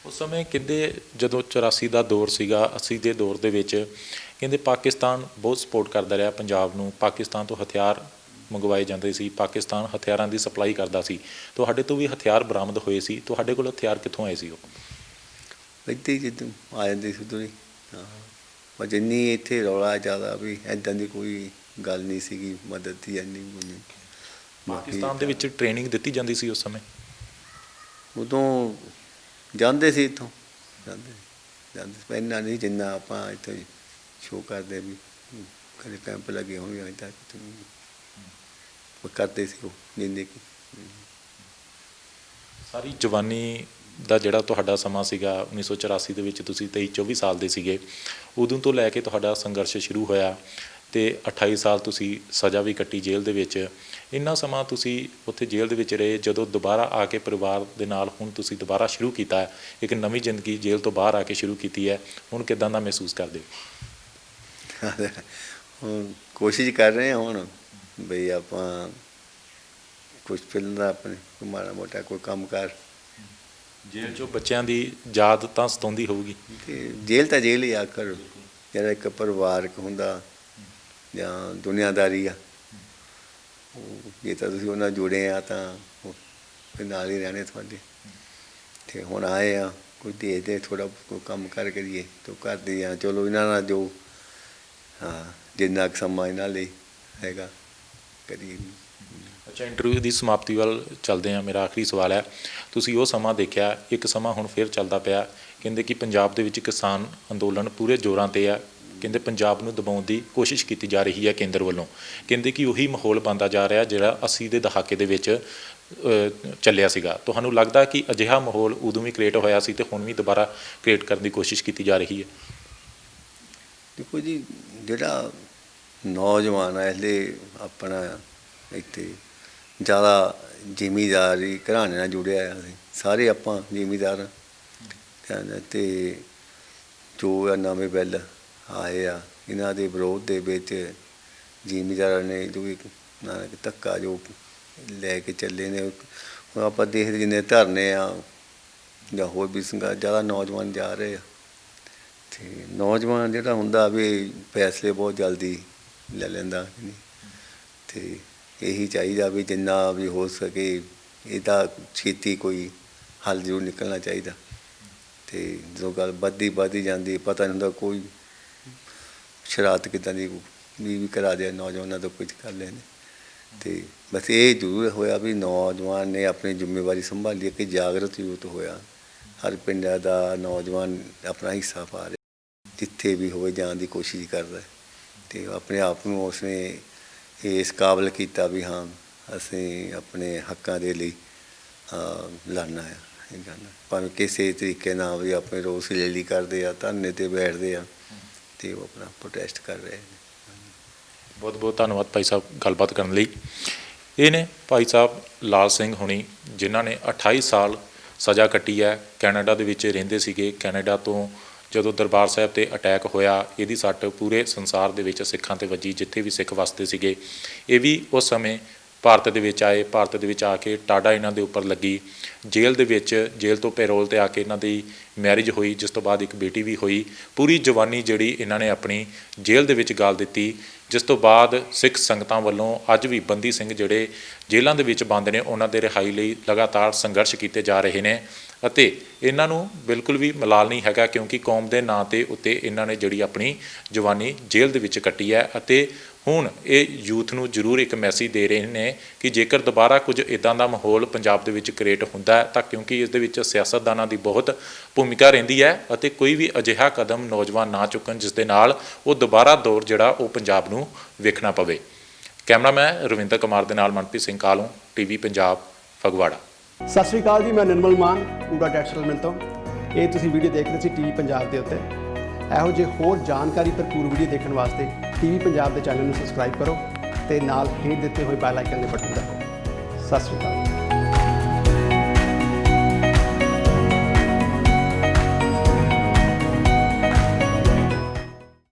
ਉਸ ਸਮੇਂ ਕਹਿੰਦੇ ਜਦੋਂ 84 ਦਾ ਦੌਰ ਸੀਗਾ, 80 ਦੇ ਦੌਰ ਦੇ ਵਿੱਚ ਕਹਿੰਦੇ ਪਾਕਿਸਤਾਨ ਬਹੁਤ ਸਪੋਰਟ ਕਰਦਾ ਰਿਹਾ ਪੰਜਾਬ ਨੂੰ, ਪਾਕਿਸਤਾਨ ਤੋਂ ਹਥਿਆਰ ਮੰਗਵਾਏ ਜਾਂਦੇ ਸੀ, ਪਾਕਿਸਤਾਨ ਹਥਿਆਰਾਂ ਦੀ ਸਪਲਾਈ ਕਰਦਾ ਸੀ। ਤੁਹਾਡੇ ਤੋਂ ਵੀ ਹਥਿਆਰ ਬਰਾਮਦ ਹੋਏ ਸੀ, ਤੁਹਾਡੇ ਕੋਲ ਹਥਿਆਰ ਕਿੱਥੋਂ ਆਏ ਸੀ? ਉਹ ਇੱਥੇ ਜਿੱਦਾਂ ਆ ਜਾਂਦੇ ਸੀ ਉੱਧਰੋਂ ਹੀ। ਹਾਂ, ਪਰ ਜਿੰਨੀ ਇੱਥੇ ਰੌਲਾ ਜ਼ਿਆਦਾ ਵੀ ਇੱਦਾਂ ਦੀ ਕੋਈ ਗੱਲ ਨਹੀਂ ਸੀਗੀ, ਮਦਦ ਦੀ ਇੰਨੀ ਕੋਈ। ਪਾਕਿਸਤਾਨ ਦੇ ਵਿੱਚ ਟ੍ਰੇਨਿੰਗ ਦਿੱਤੀ ਜਾਂਦੀ ਸੀ ਉਸ ਸਮੇਂ? ਉਦੋਂ ਜਾਂਦੇ ਸੀ ਇੱਥੋਂ, ਜਾਂਦੇ ਸੀ, ਇੰਨਾ ਨਹੀਂ ਜਿੰਨਾ ਆਪਾਂ ਇੱਥੋਂ ਸ਼ੋਅ ਕਰਦੇ ਵੀ ਕਦੇ ਕੈਂਪ ਲੱਗੇ ਹੋਣਗੇ ਅਜੇ ਤੱਕ ਉਹ ਕਰਦੇ ਸੀ ਉਹ ਜਿੰਨੇ ਕਿ ਸਾਰੀ ਜਵਾਨੀ ਦਾ ਜਿਹੜਾ ਤੁਹਾਡਾ ਸਮਾਂ ਸੀਗਾ 1984 ਦੇ ਵਿੱਚ ਤੁਸੀਂ 23-24 ਸਾਲ ਦੇ ਸੀਗੇ, ਉਦੋਂ ਤੋਂ ਲੈ ਕੇ ਤੁਹਾਡਾ ਸੰਘਰਸ਼ ਸ਼ੁਰੂ ਹੋਇਆ ਤੇ 28 ਸਾਲ ਤੁਸੀਂ ਸਜ਼ਾ ਵੀ ਕੱਟੀ ਜੇਲ੍ਹ ਦੇ ਵਿੱਚ। ਇੰਨਾ ਸਮਾਂ ਤੁਸੀਂ ਉੱਥੇ ਜੇਲ੍ਹ ਦੇ ਵਿੱਚ ਰਹੇ, ਜਦੋਂ ਦੁਬਾਰਾ ਆ ਕੇ ਪਰਿਵਾਰ ਦੇ ਨਾਲ ਹੁਣ ਤੁਸੀਂ ਦੁਬਾਰਾ ਸ਼ੁਰੂ ਕੀਤਾ ਹੈ, ਇੱਕ ਨਵੀਂ ਜ਼ਿੰਦਗੀ ਜੇਲ੍ਹ ਤੋਂ ਬਾਹਰ ਆ ਕੇ ਸ਼ੁਰੂ ਕੀਤੀ ਹੈ, ਹੁਣ ਕਿੱਦਾਂ ਦਾ ਮਹਿਸੂਸ ਕਰਦੇ ਹੋ? ਹੁਣ ਕੋਸ਼ਿਸ਼ ਕਰ ਰਹੇ ਹਾਂ ਹੁਣ ਬਈ ਆਪਾਂ ਕੁਛ ਫਿਲਦਾ ਆਪਣੇ ਕੋਈ ਮਾੜਾ ਮੋਟਾ ਕੋਈ ਕੰਮ ਕਰ। ਜੇਲ੍ਹ 'ਚੋਂ ਬੱਚਿਆਂ ਦੀ ਯਾਦ ਤਾਂ ਸਤਾਉਂਦੀ ਹੋਊਗੀ। ਤੇ ਜੇਲ੍ਹ ਤਾਂ ਜੇਲ੍ਹ ਹੀ ਆਖਰ ਜਿਹੜਾ ਇੱਕ ਪਰਿਵਾਰਕ ਹੁੰਦਾ ਜਾਂ ਦੁਨੀਆਦਾਰੀ ਆ, ਉਹ ਜੇ ਤਾਂ ਤੁਸੀਂ ਉਹਨਾਂ ਜੁੜੇ ਆ ਤਾਂ ਉਹ ਫਿਰ ਨਾਲ ਹੀ ਰਹਿਣੇ ਤੁਹਾਡੇ। ਅਤੇ ਹੁਣ ਆਏ ਆ ਕੋਈ ਦੇਖਦੇ ਥੋੜ੍ਹਾ ਕੋਈ ਕੰਮ ਕਰ ਕਰੀਏ ਤਾਂ ਕਰਦੇ ਆ, ਚਲੋ ਇਹਨਾਂ ਨਾਲ ਜੋ ਜਿੰਨਾ ਕੁ ਸਮਾਂ ਇਹਨਾਂ ਲਈ ਹੈਗਾ ਕਰੀਏ। ਅੱਛਾ, ਇੰਟਰਵਿਊ ਦੀ ਸਮਾਪਤੀ ਵੱਲ ਚੱਲਦੇ ਹਾਂ। ਮੇਰਾ ਆਖਰੀ ਸਵਾਲ ਹੈ, ਤੁਸੀਂ ਉਹ ਸਮਾਂ ਦੇਖਿਆ, ਇੱਕ ਸਮਾਂ ਹੁਣ ਫਿਰ ਚੱਲਦਾ ਪਿਆ, ਕਹਿੰਦੇ ਕਿ ਪੰਜਾਬ ਦੇ ਵਿੱਚ ਕਿਸਾਨ ਅੰਦੋਲਨ ਪੂਰੇ ਜ਼ੋਰਾਂ 'ਤੇ ਆ, ਕਹਿੰਦੇ ਪੰਜਾਬ ਨੂੰ ਦਬਾਉਣ ਦੀ ਕੋਸ਼ਿਸ਼ ਕੀਤੀ ਜਾ ਰਹੀ ਹੈ ਕੇਂਦਰ ਵੱਲੋਂ, ਕਹਿੰਦੇ ਕਿ ਉਹੀ ਮਾਹੌਲ ਬਣਦਾ ਜਾ ਰਿਹਾ ਜਿਹੜਾ 80 ਦੇ ਦਹਾਕੇ ਦੇ ਵਿੱਚ ਚੱਲਿਆ ਸੀਗਾ। ਤੁਹਾਨੂੰ ਲੱਗਦਾ ਕਿ ਅਜਿਹਾ ਮਾਹੌਲ ਉਦੋਂ ਵੀ ਕ੍ਰੀਏਟ ਹੋਇਆ ਸੀ ਅਤੇ ਹੁਣ ਵੀ ਦੁਬਾਰਾ ਕ੍ਰੀਏਟ ਕਰਨ ਦੀ ਕੋਸ਼ਿਸ਼ ਕੀਤੀ ਜਾ ਰਹੀ ਹੈ? ਦੇਖੋ ਜੀ, ਜਿਹੜਾ ਨੌਜਵਾਨ ਹੈ ਹਲੇ ਆਪਣਾ ਇੱਥੇ ਜ਼ਿਆਦਾ ਜ਼ਿਮੀਂਦਾਰੀ ਘਰਾਣੇ ਨਾਲ ਜੁੜਿਆ ਆ, ਅਸੀਂ ਸਾਰੇ ਆਪਾਂ ਜ਼ਿਮੀਂਦਾਰ ਅਤੇ ਜੋ ਆ ਨਵੇਂ ਬਿੱਲ ਆਏ ਆ ਇਹਨਾਂ ਦੇ ਵਿਰੋਧ ਦੇ ਵਿੱਚ ਜ਼ਿਮੀਂਦਾਰਾਂ ਨੇ ਜੋ ਇੱਕ ਧੱਕਾ ਜੋ ਲੈ ਕੇ ਚੱਲੇ ਨੇ, ਹੁਣ ਆਪਾਂ ਦੇਖਦੇ ਜਿੰਨੇ ਧਰਨੇ ਆ ਜਾਂ ਹੋਰ ਵੀ ਜ਼ਿਆਦਾ ਨੌਜਵਾਨ ਜਾ ਰਹੇ ਆ। ਅਤੇ ਨੌਜਵਾਨ ਜਿਹੜਾ ਹੁੰਦਾ ਵੀ ਫੈਸਲੇ ਬਹੁਤ ਜਲਦੀ ਲੈ ਲੈਂਦਾ, ਅਤੇ ਇਹੀ ਚਾਹੀਦਾ ਵੀ ਜਿੰਨਾ ਵੀ ਹੋ ਸਕੇ ਇਹਦਾ ਛੇਤੀ ਕੋਈ ਹੱਲ ਜ਼ਰੂਰ ਨਿਕਲਣਾ ਚਾਹੀਦਾ। ਅਤੇ ਜਦੋਂ ਗੱਲ ਵੱਧਦੀ ਜਾਂਦੀ ਪਤਾ ਨਹੀਂ ਹੁੰਦਾ ਕੋਈ ਸ਼ਰਾਰਤ ਕਿੱਦਾਂ ਦੀ ਵੀ ਕਰਾ ਦਿਆ ਨੌਜਵਾਨਾਂ ਤੋਂ ਕੁਝ ਕਰ ਲੈਣੇ। ਅਤੇ ਬਸ ਇਹ ਜ਼ਰੂਰ ਹੋਇਆ ਵੀ ਨੌਜਵਾਨ ਨੇ ਆਪਣੀ ਜ਼ਿੰਮੇਵਾਰੀ ਸੰਭਾਲੀ ਕਿ ਜਾਗਰਤ ਯੂਥ ਹੋਇਆ, ਹਰ ਪਿੰਡਾਂ ਦਾ ਨੌਜਵਾਨ ਆਪਣਾ ਹਿੱਸਾ ਪਾ ਰਿਹਾ, ਜਿੱਥੇ ਵੀ ਹੋਵੇ ਜਾਣ ਦੀ ਕੋਸ਼ਿਸ਼ ਕਰਦਾ ਅਤੇ ਆਪਣੇ ਆਪ ਨੂੰ ਉਸਨੇ ਇਸ ਕਾਬਲ ਕੀਤਾ ਵੀ ਹਾਂ ਅਸੀਂ ਆਪਣੇ ਹੱਕਾਂ ਦੇ ਲਈ ਲੜਨਾ ਆ, ਇਹ ਗੱਲ ਭਾਵੇਂ ਕਿਸੇ ਤਰੀਕੇ ਨਾਲ ਵੀ ਆਪਣੇ ਰੋਸ ਰੈਲੀ ਕਰਦੇ ਆ, ਧਰਨੇ 'ਤੇ ਬੈਠਦੇ ਆ ਅਤੇ ਉਹ ਆਪਣਾ ਪ੍ਰੋਟੈਸਟ ਕਰ ਰਹੇ ਨੇ। ਬਹੁਤ ਬਹੁਤ ਧੰਨਵਾਦ ਭਾਈ ਸਾਹਿਬ ਗੱਲਬਾਤ ਕਰਨ ਲਈ। ਇਹ ਨੇ ਭਾਈ ਸਾਹਿਬ ਲਾਲ ਸਿੰਘ ਹੁਣੀ, ਜਿਨ੍ਹਾਂ ਨੇ 28 ਸਾਲ ਸਜ਼ਾ ਕੱਟੀ ਹੈ, ਕੈਨੇਡਾ ਦੇ ਵਿੱਚ ਰਹਿੰਦੇ ਸੀਗੇ। ਕੈਨੇਡਾ ਤੋਂ ਜਦੋਂ ਦਰਬਾਰ ਸਾਹਿਬ 'ਤੇ ਅਟੈਕ ਹੋਇਆ, ਇਹਦੀ ਸੱਟ ਪੂਰੇ ਸੰਸਾਰ ਦੇ ਵਿੱਚ ਸਿੱਖਾਂ 'ਤੇ ਵੱਜੀ, ਜਿੱਥੇ ਵੀ ਸਿੱਖ ਵਸਦੇ ਸੀਗੇ। ਇਹ ਵੀ ਉਸ ਸਮੇਂ ਭਾਰਤ ਦੇ ਵਿੱਚ ਆਏ, ਭਾਰਤ ਦੇ ਵਿੱਚ ਆ ਕੇ ਟਾਡਾ ਇਹਨਾਂ ਦੇ ਉੱਪਰ ਲੱਗੀ। ਜੇਲ੍ਹ ਦੇ ਵਿੱਚ, ਜੇਲ੍ਹ ਤੋਂ ਪੈਰੋਲ 'ਤੇ ਆ ਕੇ ਇਹਨਾਂ ਦੀ ਮੈਰਿਜ ਹੋਈ, ਜਿਸ ਤੋਂ ਬਾਅਦ ਇੱਕ ਬੇਟੀ ਵੀ ਹੋਈ। ਪੂਰੀ ਜਵਾਨੀ ਜਿਹੜੀ ਇਹਨਾਂ ਨੇ ਆਪਣੀ ਜੇਲ੍ਹ ਦੇ ਵਿੱਚ ਗਾਲ ਦਿੱਤੀ, ਜਿਸ ਤੋਂ ਬਾਅਦ ਸਿੱਖ ਸੰਗਤਾਂ ਵੱਲੋਂ ਅੱਜ ਵੀ ਬੰਦੀ ਸਿੰਘ ਜਿਹੜੇ ਜੇਲ੍ਹਾਂ ਦੇ ਵਿੱਚ ਬੰਦ ਨੇ, ਉਹਨਾਂ ਦੇ ਰਿਹਾਈ ਲਈ ਲਗਾਤਾਰ ਸੰਘਰਸ਼ ਕੀਤੇ ਜਾ ਰਹੇ ਨੇ। ਅਤੇ ਇਹਨਾਂ ਨੂੰ ਬਿਲਕੁਲ ਵੀ ਮਲਾਲ ਨਹੀਂ ਹੈਗਾ, ਕਿਉਂਕਿ ਕੌਮ ਦੇ ਨਾਂ 'ਤੇ ਉੱਤੇ ਇਹਨਾਂ ਨੇ ਜਿਹੜੀ ਆਪਣੀ ਜਵਾਨੀ ਜੇਲ੍ਹ ਦੇ ਵਿੱਚ ਕੱਟੀ ਹੈ। ਅਤੇ ਹੁਣ ਇਹ ਯੂਥ ਨੂੰ ਜ਼ਰੂਰ ਇੱਕ ਮੈਸੇਜ ਦੇ ਰਹੇ ਨੇ ਕਿ ਜੇਕਰ ਦੁਬਾਰਾ ਕੁਝ ਇੱਦਾਂ ਦਾ ਮਾਹੌਲ ਪੰਜਾਬ ਦੇ ਵਿੱਚ ਕ੍ਰੀਏਟ ਹੁੰਦਾ ਹੈ ਤਾਂ ਕਿਉਂਕਿ ਇਸ ਦੇ ਵਿੱਚ ਸਿਆਸਤਦਾਨਾਂ ਦੀ ਬਹੁਤ ਭੂਮਿਕਾ ਰਹਿੰਦੀ ਹੈ, ਅਤੇ ਕੋਈ ਵੀ ਅਜਿਹਾ ਕਦਮ ਨੌਜਵਾਨ ਨਾ ਚੁੱਕਣ ਜਿਸ ਦੇ ਨਾਲ ਉਹ ਦੁਬਾਰਾ ਦੌਰ ਜਿਹੜਾ ਉਹ ਪੰਜਾਬ ਨੂੰ ਵੇਖਣਾ ਪਵੇ। ਕੈਮਰਾਮੈਨ ਰਵਿੰਦਰ ਕੁਮਾਰ ਦੇ ਨਾਲ ਮਨਪ੍ਰੀਤ ਸਿੰਘ ਕਾਲੋਂ, ਟੀਵੀ ਪੰਜਾਬ, ਫਗਵਾੜਾ। ਸਤਿ ਸ਼੍ਰੀ ਅਕਾਲ ਜੀ, ਮੈਂ ਨਿਰਮਲ ਮਾਨ ਪੂਰਾ ਡੈਟ ਸੈਟਲਮੈਂਟ ਤੋਂ। ਇਹ ਤੁਸੀਂ ਵੀਡੀਓ ਦੇਖ ਰਹੇ ਸੀ ਟੀਵੀ ਪੰਜਾਬ ਦੇ ਉੱਤੇ। ਇਹੋ ਜਿਹੇ ਹੋਰ ਜਾਣਕਾਰੀ ਭਰਪੂਰ ਵੀਡੀਓ ਦੇਖਣ ਵਾਸਤੇ ਟੀਵੀ ਪੰਜਾਬ ਦੇ ਚੈਨਲ ਨੂੰ ਸਬਸਕ੍ਰਾਈਬ ਕਰੋ ਅਤੇ ਨਾਲ ਹੇਠ ਦਿੱਤੇ ਹੋਏ ਬੈਲ ਆਈਕਨ ਦੇ ਬਟਨ ਦਬਾਓ। ਸਤਿ ਸ਼੍ਰੀ ਅਕਾਲ।